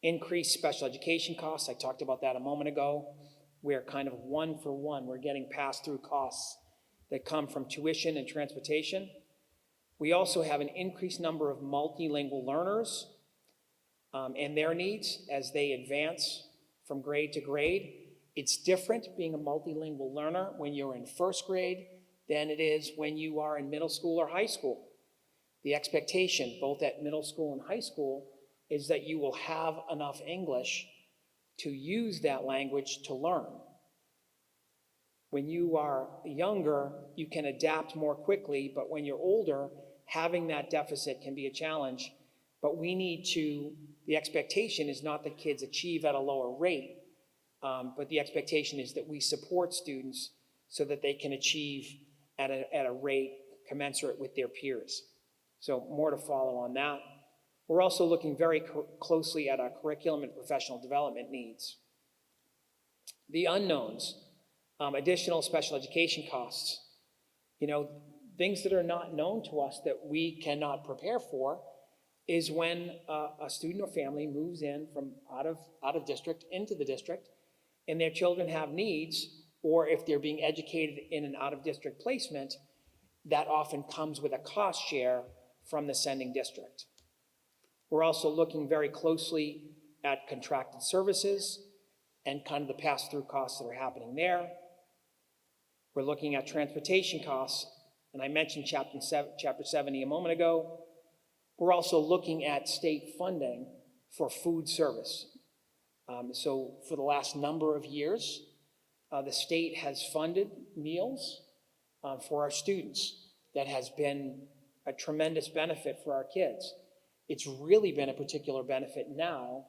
increased special education costs, I talked about that a moment ago. We're kind of one for one, we're getting pass-through costs that come from tuition and transportation. We also have an increased number of multilingual learners and their needs as they advance from grade to grade. It's different being a multilingual learner when you're in first grade than it is when you are in middle school or high school. The expectation, both at middle school and high school, is that you will have enough English to use that language to learn. When you are younger, you can adapt more quickly, but when you're older, having that deficit can be a challenge. But the expectation is not that kids achieve at a lower rate, but the expectation is that we support students so that they can achieve at a rate commensurate with their peers. So more to follow on that. We're also looking very closely at our curriculum and professional development needs. The unknowns, additional special education costs, things that are not known to us that we cannot prepare for is when a student or family moves in from out of district into the district and their children have needs, or if they're being educated in an out-of-district placement, that often comes with a cost share from the sending district. We're also looking very closely at contracted services and kind of the pass-through costs that are happening there. We're looking at transportation costs, and I mentioned Chapter 70 a moment ago. We're also looking at state funding for food service. So for the last number of years, the state has funded meals for our students. That has been a tremendous benefit for our kids. It's really been a particular benefit now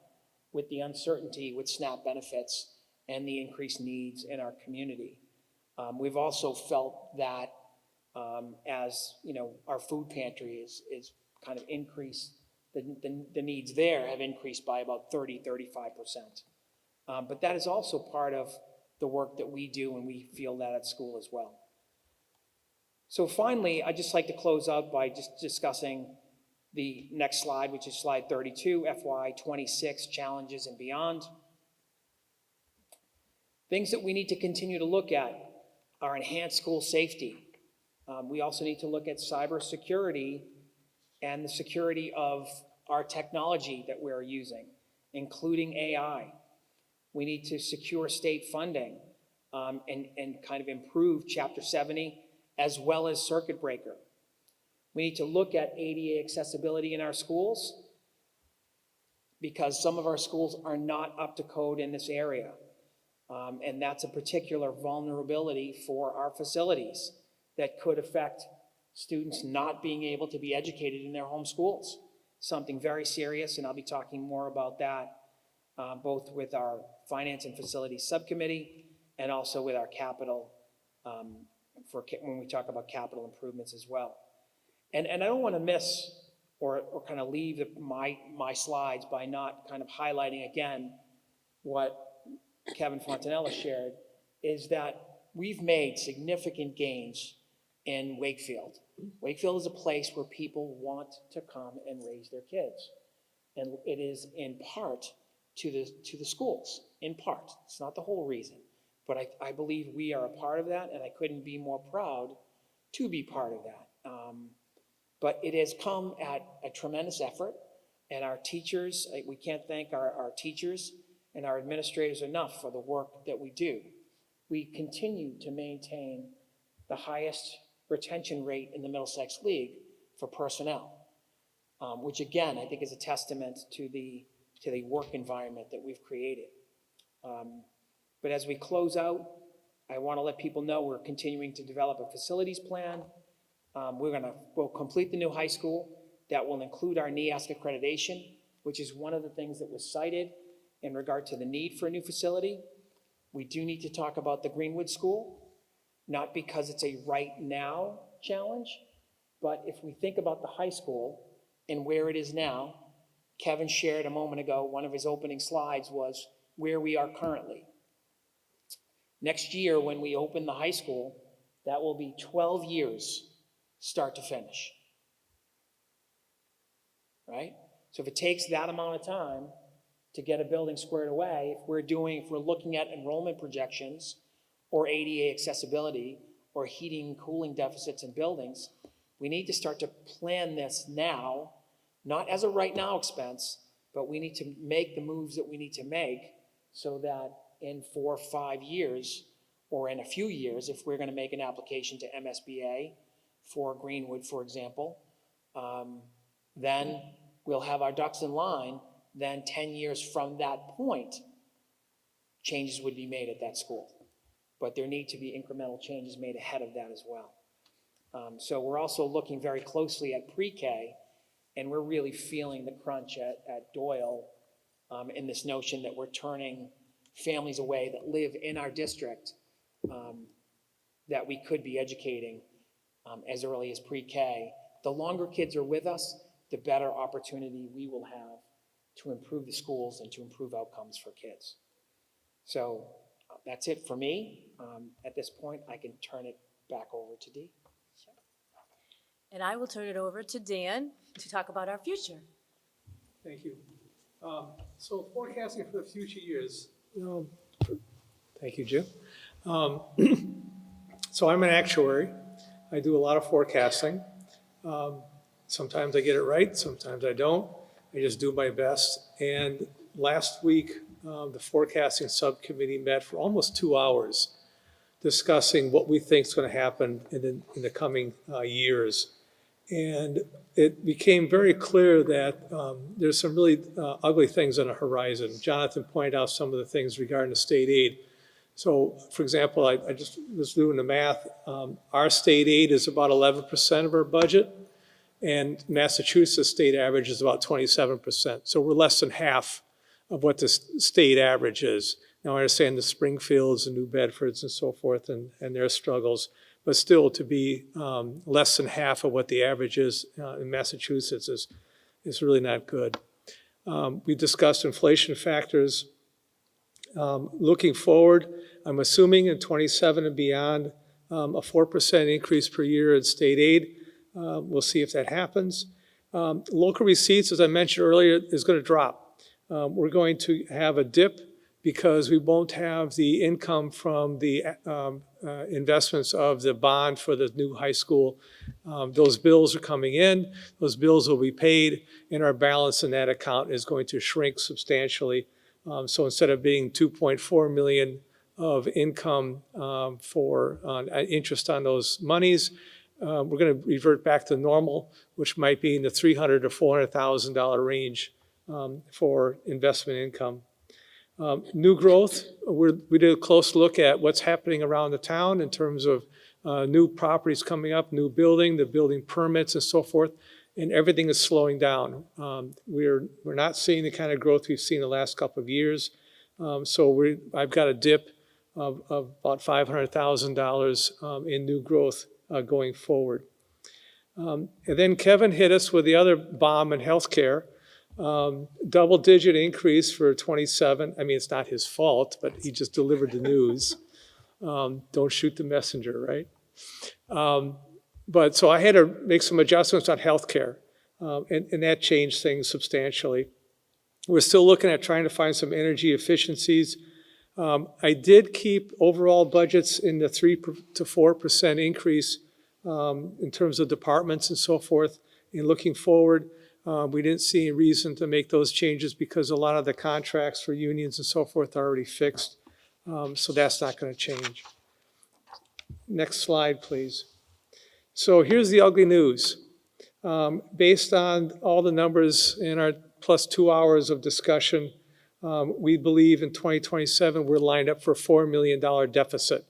with the uncertainty with SNAP benefits and the increased needs in our community. We've also felt that as our food pantry is kind of increased, the needs there have increased by about 35%. But that is also part of the work that we do, and we feel that at school as well. So finally, I'd just like to close out by just discussing the next slide, which is slide 32, FY26 challenges and beyond. Things that we need to continue to look at are enhanced school safety. We also need to look at cybersecurity and the security of our technology that we're using, including AI. We need to secure state funding and kind of improve Chapter 70 as well as circuit breaker. We need to look at ADA accessibility in our schools because some of our schools are not up to code in this area. And that's a particular vulnerability for our facilities that could affect students not being able to be educated in their home schools. Something very serious, and I'll be talking more about that both with our Finance and Facilities Subcommittee and also with our capital when we talk about capital improvements as well. And I don't want to miss or kind of leave my slides by not kind of highlighting again what Kevin Fontanella shared, is that we've made significant gains in Wakefield. Wakefield is a place where people want to come and raise their kids. And it is in part to the schools, in part. It's not the whole reason. But I believe we are a part of that, and I couldn't be more proud to be part of that. But it has come at a tremendous effort, and our teachers, we can't thank our teachers and our administrators enough for the work that we do. We continue to maintain the highest retention rate in the Middlesex League for personnel, which again, I think is a testament to the work environment that we've created. But as we close out, I want to let people know we're continuing to develop a facilities plan. We'll complete the new high school. That will include our NEASC accreditation, which is one of the things that was cited in regard to the need for a new facility. We do need to talk about the Greenwood School, not because it's a right now challenge, but if we think about the high school and where it is now, Kevin shared a moment ago, one of his opening slides was where we are currently. Next year, when we open the high school, that will be 12 years start to finish, right? So if it takes that amount of time to get a building squared away, if we're looking at enrollment projections or ADA accessibility or heating and cooling deficits in buildings, we need to start to plan this now, not as a right now expense, but we need to make the moves that we need to make so that in 4 or 5 years, or in a few years, if we're going to make an application to MSBA for Greenwood, for example, then we'll have our ducks in line. Then 10 years from that point, changes would be made at that school. But there need to be incremental changes made ahead of that as well. So we're also looking very closely at pre-K, and we're really feeling the crunch at Doyle in this notion that we're turning families away that live in our district that we could be educating as early as pre-K. The longer kids are with us, the better opportunity we will have to improve the schools and to improve outcomes for kids. So that's it for me. At this point, I can turn it back over to Dee. Sure. And I will turn it over to Dan to talk about our future. Thank you. So forecasting for the future years. Thank you, Jim. So I'm an actuary. I do a lot of forecasting. Sometimes I get it right, sometimes I don't. I just do my best. And last week, the forecasting subcommittee met for almost 2 hours discussing what we think is going to happen in the coming years. And it became very clear that there's some really ugly things on the horizon. Jonathan pointed out some of the things regarding the state aid. So, for example, I just was doing the math. Our state aid is about 11% of our budget, and Massachusetts state average is about 27%. So we're less than half of what the state average is. Now, I understand the Springfields and New Bedfords and so forth and their struggles, but still to be less than half of what the average is in Massachusetts is really not good. We discussed inflation factors. Looking forward, I'm assuming in 27 and beyond, a 4% increase per year in state aid. We'll see if that happens. Local receipts, as I mentioned earlier, is going to drop. We're going to have a dip because we won't have the income from the investments of the bond for the new high school. Those bills are coming in. Those bills will be paid, and our balance in that account is going to shrink substantially. So instead of being $2.4 million of income for interest on those monies, we're going to revert back to normal, which might be in the $300,000 to $400,000 range for investment income. New growth, we did a close look at what's happening around the town in terms of new properties coming up, new building, the building permits and so forth, and everything is slowing down. We're not seeing the kind of growth we've seen the last couple of years. So I've got a dip of about $500,000 in new growth going forward. And then Kevin hit us with the other bomb in healthcare. Double-digit increase for 27. I mean, it's not his fault, but he just delivered the news. Don't shoot the messenger, right? But so I had to make some adjustments on healthcare, and that changed things substantially. We're still looking at trying to find some energy efficiencies. I did keep overall budgets in the 3 to 4% increase in terms of departments and so forth. And looking forward, we didn't see any reason to make those changes because a lot of the contracts for unions and so forth are already fixed. So that's not going to change. Next slide, please. So here's the ugly news. Based on all the numbers in our plus 2 hours of discussion, we believe in 2027 we're lined up for a $4 million deficit,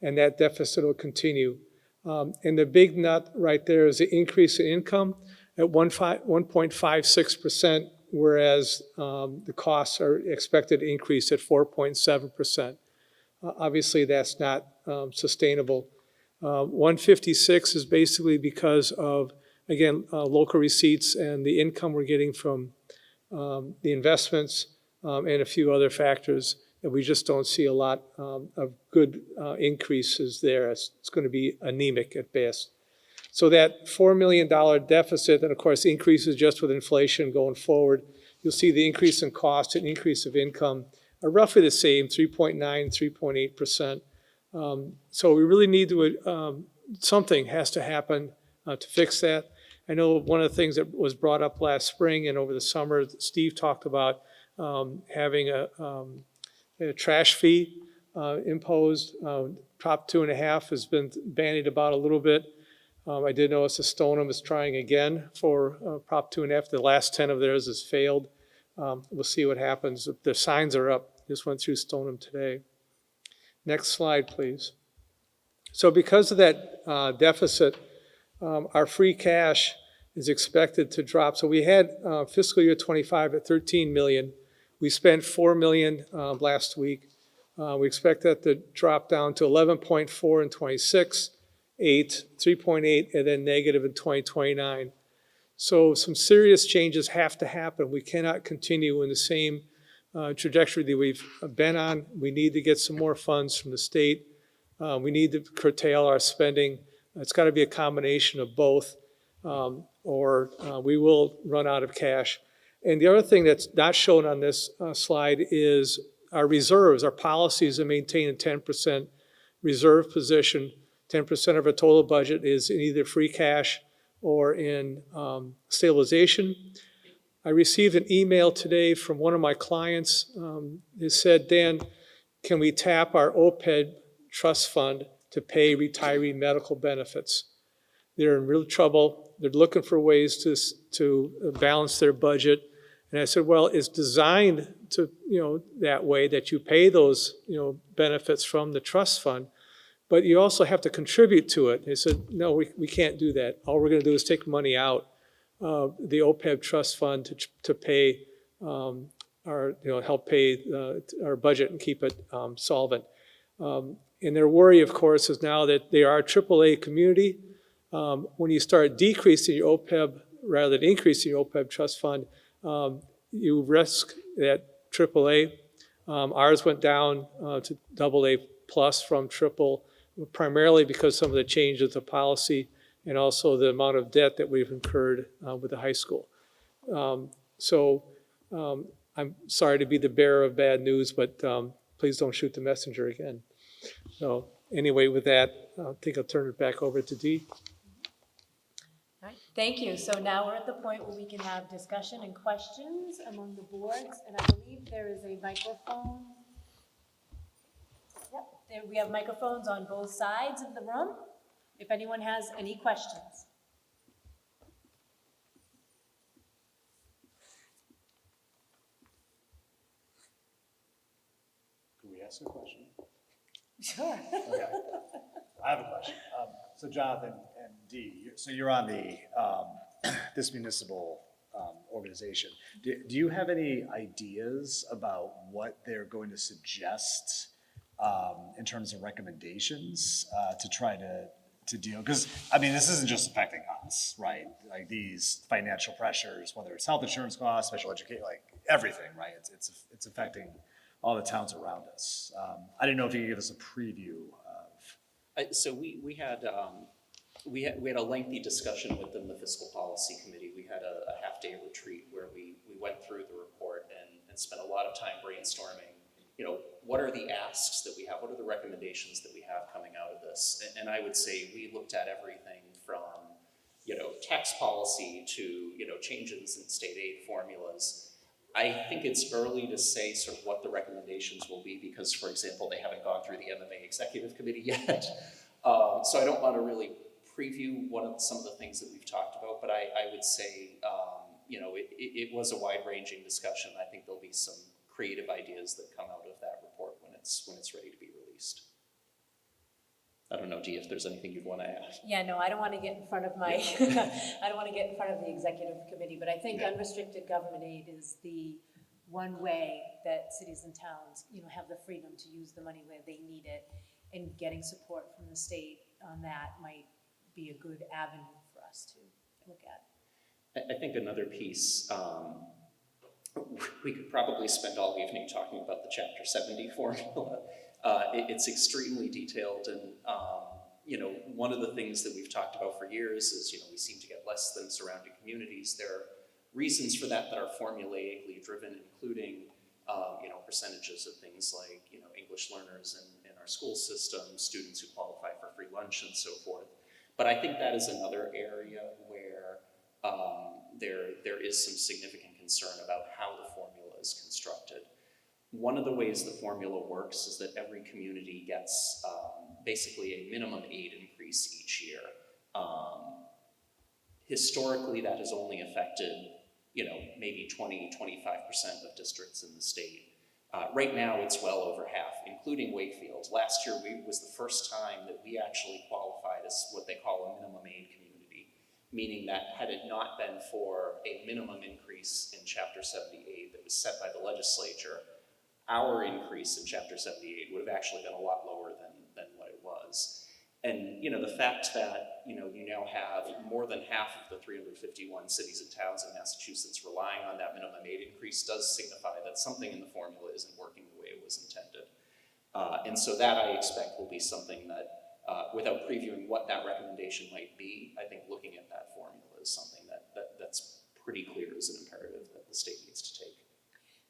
and that deficit will continue. And the big nut right there is the increase in income at 1.56%, whereas the costs are expected to increase at 4.7%. Obviously, that's not sustainable. 156 is basically because of, again, local receipts and the income we're getting from the investments and a few other factors that we just don't see a lot of good increases there. It's going to be anemic at best. So that $4 million deficit, and of course increases just with inflation going forward, you'll see the increase in cost and increase of income are roughly the same, 3.9, 3.8%. So we really need to, something has to happen to fix that. I know one of the things that was brought up last spring and over the summer, Steve talked about having a trash fee imposed. Prop 2.5 has been bandied about a little bit. I did notice that Stoneham is trying again for Prop 2.5. The last 10 of theirs has failed. We'll see what happens. The signs are up. Just went through Stoneham today. Next slide, please. So because of that deficit, our free cash is expected to drop. So we had fiscal year 25 at 13 million. We spent 4 million last week. We expect that to drop down to 11.4 in 26, 8, 3.8, and then negative in 2029. So some serious changes have to happen. We cannot continue in the same trajectory that we've been on. We need to get some more funds from the state. We need to curtail our spending. It's got to be a combination of both, or we will run out of cash. And the other thing that's not shown on this slide is our reserves. Our policy is to maintain a 10% reserve position. 10% of our total budget is in either free cash or in stabilization. I received an email today from one of my clients. It said, Dan, can we tap our OPEB trust fund to pay retiree medical benefits? They're in real trouble. They're looking for ways to balance their budget. And I said, well, it's designed to, that way that you pay those, benefits from the trust fund, but you also have to contribute to it. They said, no, we can't do that. All we're going to do is take money out of the OPEB trust fund to pay help pay our budget and keep it solvent. And their worry, of course, is now that they are a AAA community. When you start decreasing your OPEB rather than increasing your OPEB trust fund, you risk that AAA. Ours went down to AA plus from triple, primarily because some of the changes of policy and also the amount of debt that we've incurred with the high school. So I'm sorry to be the bearer of bad news, but please don't shoot the messenger again. So anyway, with that, I think I'll turn it back over to Dee. All right, thank you. So now we're at the point where we can have discussion and questions among the boards, and I believe there is a microphone. Yep, we have microphones on both sides of the room, if anyone has any questions. Can we ask a question? Sure. Okay. I have a question. So Jonathan and Dee, so you're on the this municipal organization. Do you have any ideas about what they're going to suggest in terms of recommendations to try to to deal, because, I mean, this isn't just affecting us, right? Like these financial pressures, whether it's health insurance costs, special education, like everything, right? It's affecting all the towns around us. I didn't know if you could give us a preview of. So we had a lengthy discussion within the fiscal policy committee. We had a half-day retreat where we went through the report and spent a lot of time brainstorming, what are the asks that we have? What are the recommendations that we have coming out of this? And I would say we looked at everything from, tax policy to, changes in state aid formulas. I think it's early to say sort of what the recommendations will be because, for example, they haven't gone through the MMA executive committee yet. So I don't want to really preview some of the things that we've talked about, but I would say, it was a wide-ranging discussion. I think there'll be some creative ideas that come out of that report when it's ready to be released. I don't know, Dee, if there's anything you'd want to add. Yeah, no, I don't want to get in front of I don't want to get in front of the executive committee, but I think unrestricted government aid is the one way that cities and towns, have the freedom to use the money where they need it, and getting support from the state on that might be a good avenue for us to look at. I think another piece, we could probably spend all evening talking about the Chapter 70 formula. It's extremely detailed, and one of the things that we've talked about for years is, we seem to get less than surrounding communities. There are reasons for that are formulaically driven, including, percentages of things like, English learners in our school system, students who qualify for free lunch and so forth. But I think that is another area where there is some significant concern about how the formula is constructed. One of the ways the formula works is that every community gets basically a minimum aid increase each year. Historically, that has only affected, maybe 20, 25% of districts in the state. Right now, it's well over half, including Wakefield. Last year, was the first time that we actually qualified as what they call a minimum aid community, meaning that had it not been for a minimum increase in Chapter 78 that was set by the legislature, our increase in Chapter 78 would have actually been a lot lower than what it was. And the fact that you now have more than half of the 351 cities and towns in Massachusetts relying on that minimum aid increase does signify that something in the formula isn't working the way it was intended. And so that I expect will be something that, without previewing what that recommendation might be, I think looking at that formula is something that's pretty clear is an imperative that the state needs to take.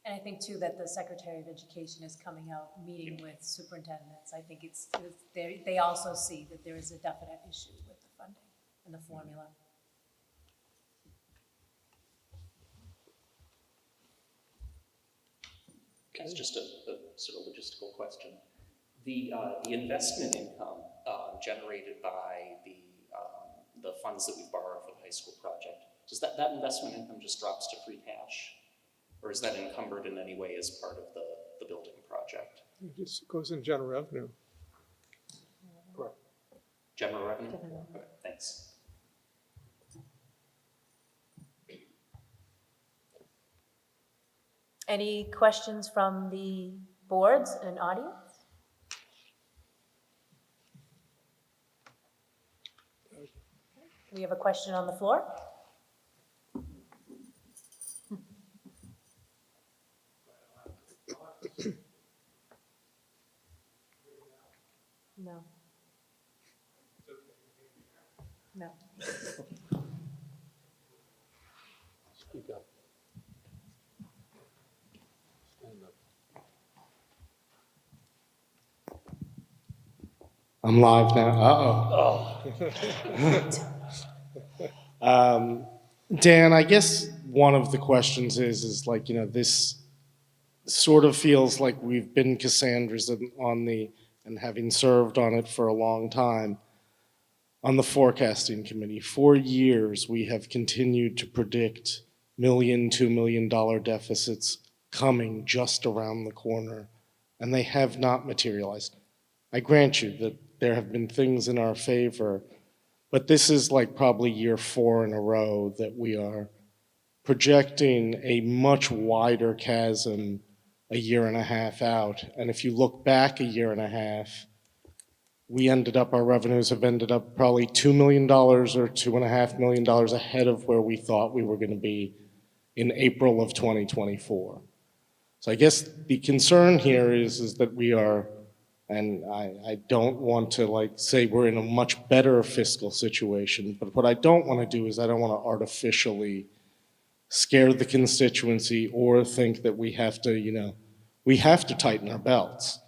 And I think too that the Secretary of Education is coming out, meeting with superintendents. I think they also see that there is a definite issue with the funding and the formula. It's just a sort of logistical question. The investment income generated by the funds that we borrow for the high school project, does that investment income just drops to free cash? Or is that encumbered in any way as part of the building project? It just goes in general revenue. Correct. General revenue? Okay, thanks. Any questions from the boards and audience? We have a question on the floor. No. No. Speak up. Stand up. I'm live now. Dan, I guess one of the questions is like, this sort of feels like we've been Cassandras and having served on it for a long time, on the forecasting committee. For years, we have continued to predict $1 million, $2 million deficits coming just around the corner, and they have not materialized. I grant you that there have been things in our favor, but this is like probably year 4 in a row that we are projecting a much wider chasm a year and a half out. And if you look back a year and a half, our revenues have ended up probably $2 million or $2.5 million ahead of where we thought we were going to be in April of 2024. So I guess the concern here is that we are, and I don't want to like say we're in a much better fiscal situation, but what I don't want to do is I don't want to artificially scare the constituency or think that we have to, we have to tighten our belts.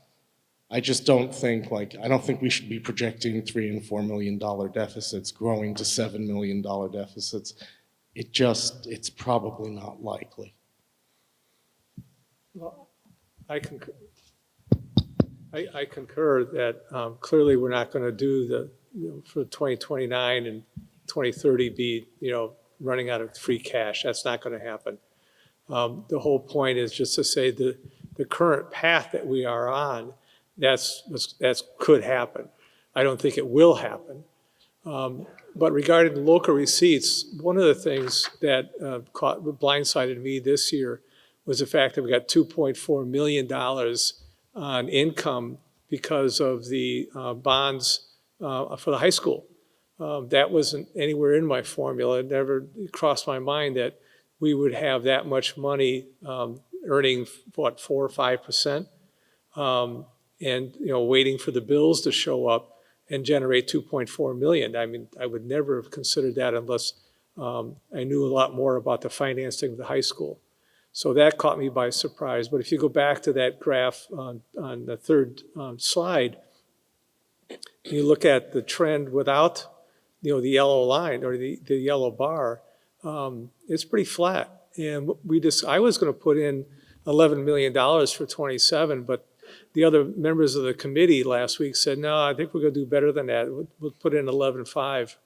I just don't think I don't think we should be projecting $3 and $4 million deficits growing to $7 million deficits. It's probably not likely. Well, I concur. I concur that clearly we're not going to do for 2029 and 2030 be, running out of free cash. That's not going to happen. The whole point is just to say the current path that we are on, that's could happen. I don't think it will happen. But regarding the local receipts, one of the things that blindsided me this year was the fact that we got $2.4 million on income because of the bonds for the high school. That wasn't anywhere in my formula. It never crossed my mind that we would have that much money earning, 4 or 5%, and waiting for the bills to show up and generate 2.4 million. I mean, I would never have considered that unless I knew a lot more about the financing of the high school. So that caught me by surprise. But if you go back to that graph on the third slide, you look at the trend without the yellow line or the yellow bar, it's pretty flat. And I was going to put in $11 million for 27, but the other members of the committee last week said, no, I think we're going to do better than that. We'll put in 11.5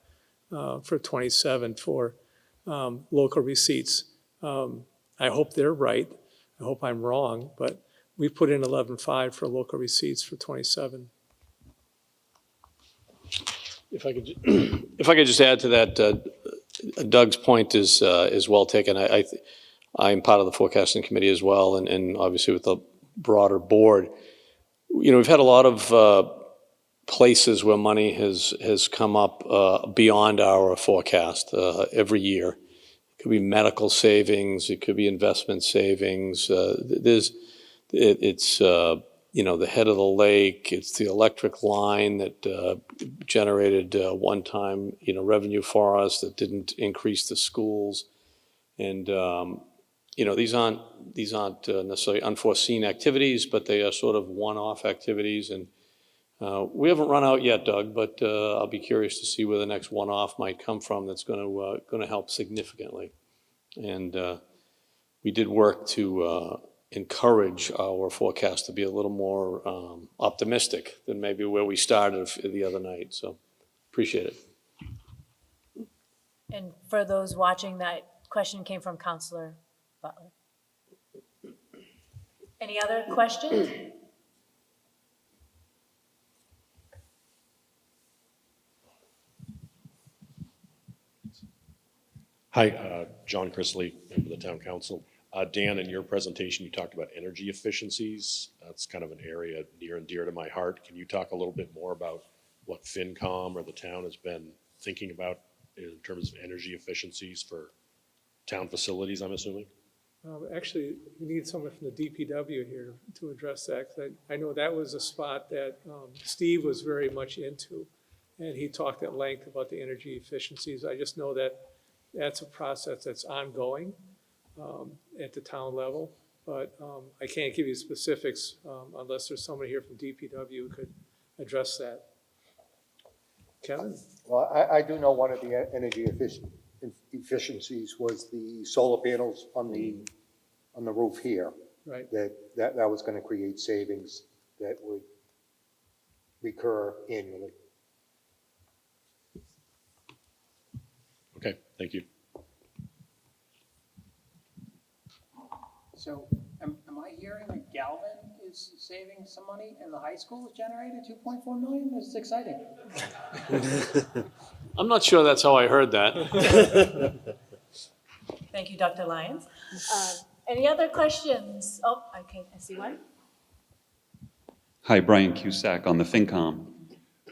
for 27 for local receipts. I hope they're right. I hope I'm wrong, but we put in 11.5 for local receipts for 27. If I could just add to that, Doug's point is well taken. I'm part of the forecasting committee as well, and obviously with the broader board. We've had a lot of places where money has come up beyond our forecast every year. It could be medical savings, it could be investment savings. It's the head of the lake, it's the electric line that generated one-time revenue for us that didn't increase the schools, and these aren't necessarily unforeseen activities, but they are sort of one-off activities, and we haven't run out yet, Doug, but I'll be curious to see where the next one-off might come from that's going to help significantly. And we did work to encourage our forecast to be a little more optimistic than maybe where we started the other night. So appreciate it. And for those watching, that question came from Counselor Butler. Any other questions? Hi, John Chrisley, member of the Town Council. Dan, in your presentation, you talked about energy efficiencies. That's kind of an area near and dear to my heart. Can you talk a little bit more about what FinCom or the town has been thinking about in terms of energy efficiencies for town facilities, I'm assuming? Actually, we need someone from the DPW here to address that. 'Cause I know that was a spot that Steve was very much into, and he talked at length about the energy efficiencies. I just know that that's a process that's ongoing at the town level, but I can't give you specifics unless there's somebody here from DPW who could address that. Kevin? Well, I do know one of the energy efficiencies was the solar panels on the roof here. Right. That was going to create savings that would recur annually. Okay, thank you. So am I hearing that Galvin is saving some money and the high school is generating 2.4 million? This is exciting. I'm not sure that's how I heard that. Thank you, Dr. Lyons. Any other questions? Oh, okay, I see one. Hi, Brian Cusack on the FinCom.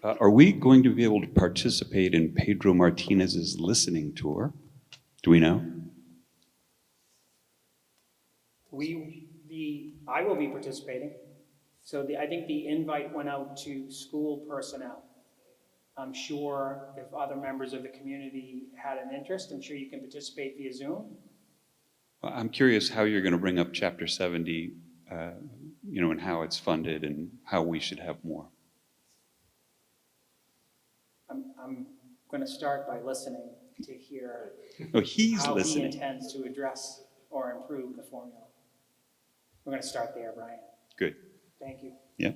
Are we going to be able to participate in Pedro Martinez's listening tour? Do we know? I will be participating. So I think the invite went out to school personnel. I'm sure if other members of the community had an interest, I'm sure you can participate via Zoom. Well, I'm curious how you're going to bring up Chapter 70, and how it's funded and how we should have more. I'm going to start by listening to hear Oh, he's how listening. he intends to address or improve the formula. We're going to start there, Brian. Good. Thank you. Yeah.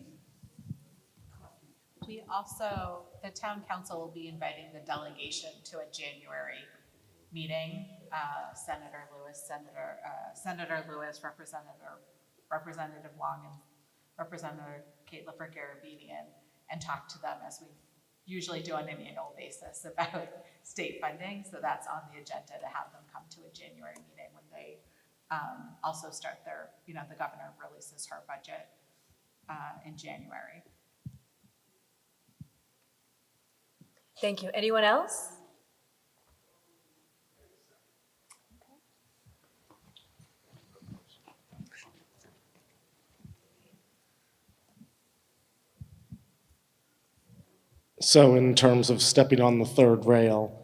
We also, the town council will be inviting the delegation to a January meeting. Senator Lewis, Representative Long, and Representative Kate Lifford-Garabedian, and talk to them as we usually do on an annual basis about state funding. So that's on the agenda to have them come to a January meeting when they also start their, the governor releases her budget in January. Thank you. Anyone else? So in terms of stepping on the third rail,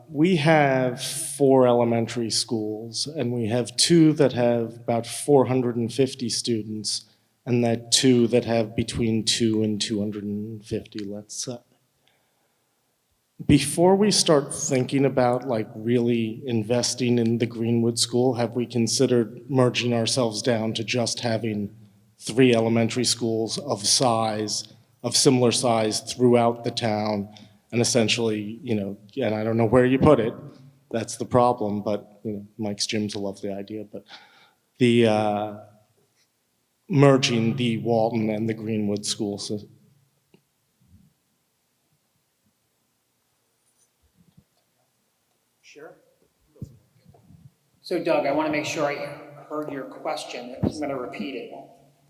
we have 4 elementary schools, and we have 2 that have about 450 students, and that 2 that have between 2 and 250, let's say. Before we start thinking about really investing in the Greenwood School, have we considered merging ourselves down to just having 3 elementary schools of similar size throughout the town, and essentially, and I don't know where you put it, that's the problem, but Mike's Gym's a lovely idea, but the merging the Walton and the Greenwood schools. Sure. So Doug, I want to make sure I heard your question. I'm going to repeat it.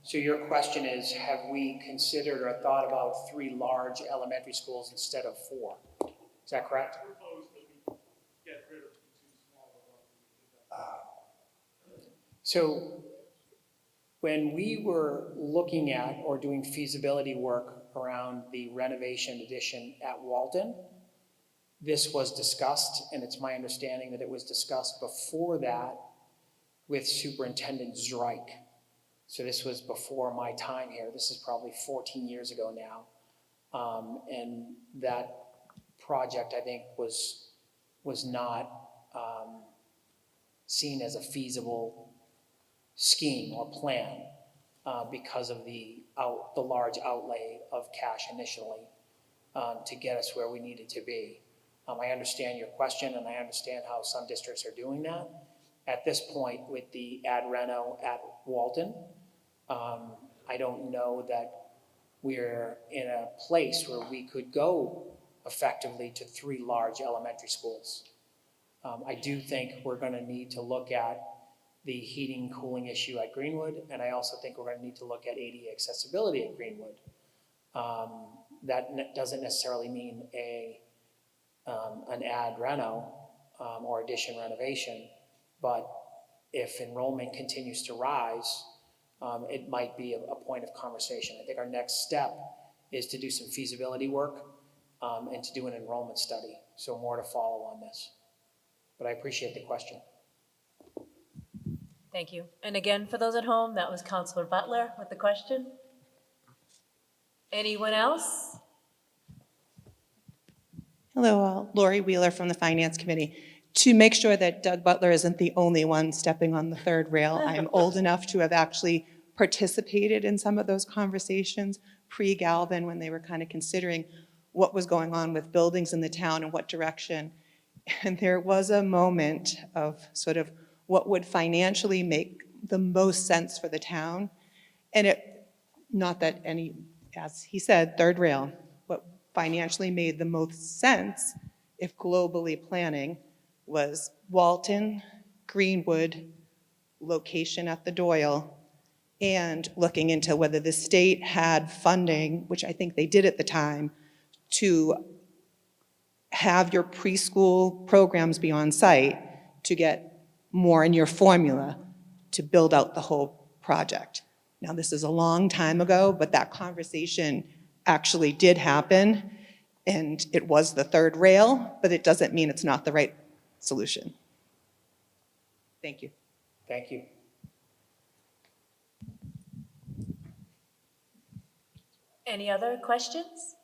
So your question is, have we considered or thought about 3 large elementary schools instead of 4? Is that correct? So when we were looking at or doing feasibility work around the renovation addition at Walton, this was discussed, and it's my understanding that it was discussed before that with Superintendent Zreich. So this was before my time here. This is probably 14 years ago now. And that project, I think, was not seen as a feasible scheme or plan because of the large outlay of cash initially to get us where we needed to be. I understand your question, and I understand how some districts are doing that. At this point, with the ad reno at Walton, I don't know that we're in a place where we could go effectively to 3 large elementary schools. I do think we're going to need to look at the heating and cooling issue at Greenwood, and I also think we're going to need to look at ADA accessibility at Greenwood. That doesn't necessarily mean an ad reno or addition renovation, but if enrollment continues to rise, it might be a point of conversation. I think our next step is to do some feasibility work and to do an enrollment study. So more to follow on this. But I appreciate the question. Thank you. And again, for those at home, that was Councilor Butler with the question. Anyone else? Hello, all. Lori Wheeler from the Finance Committee. To make sure that Doug Butler isn't the only one stepping on the third rail, I'm old enough to have actually participated in some of those conversations pre-Galvin when they were kind of considering what was going on with buildings in the town and what direction. And there was a moment of sort of what would financially make the most sense for the town. And not that any, as he said, third rail, what financially made the most sense if globally planning was Walton, Greenwood, location at the Doyle, and looking into whether the state had funding, which I think they did at the time, to have your preschool programs be on site to get more in your formula to build out the whole project. Now, this is a long time ago, but that conversation actually did happen, and it was the third rail, but it doesn't mean it's not the right solution. Thank you. Thank you. Any other questions?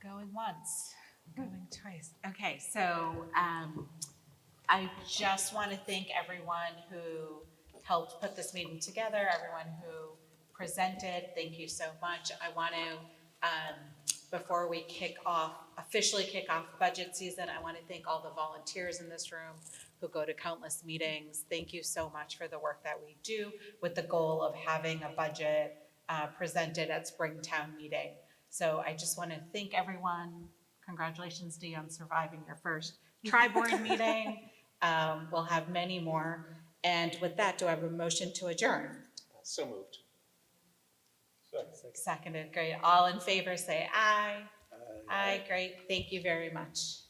Going once, going twice. Okay, so I just want to thank everyone who helped put this meeting together, everyone who presented. Thank you so much. I want to, before we officially kick off budget season, I want to thank all the volunteers in this room who go to countless meetings. Thank you so much for the work that we do with the goal of having a budget presented at Springtown meeting. So I just want to thank everyone. Congratulations, Dee, on surviving your first tri-board meeting. We'll have many more. And with that, do I have a motion to adjourn? So moved. Seconded, great. All in favor, say aye. Aye, great. Thank you very much.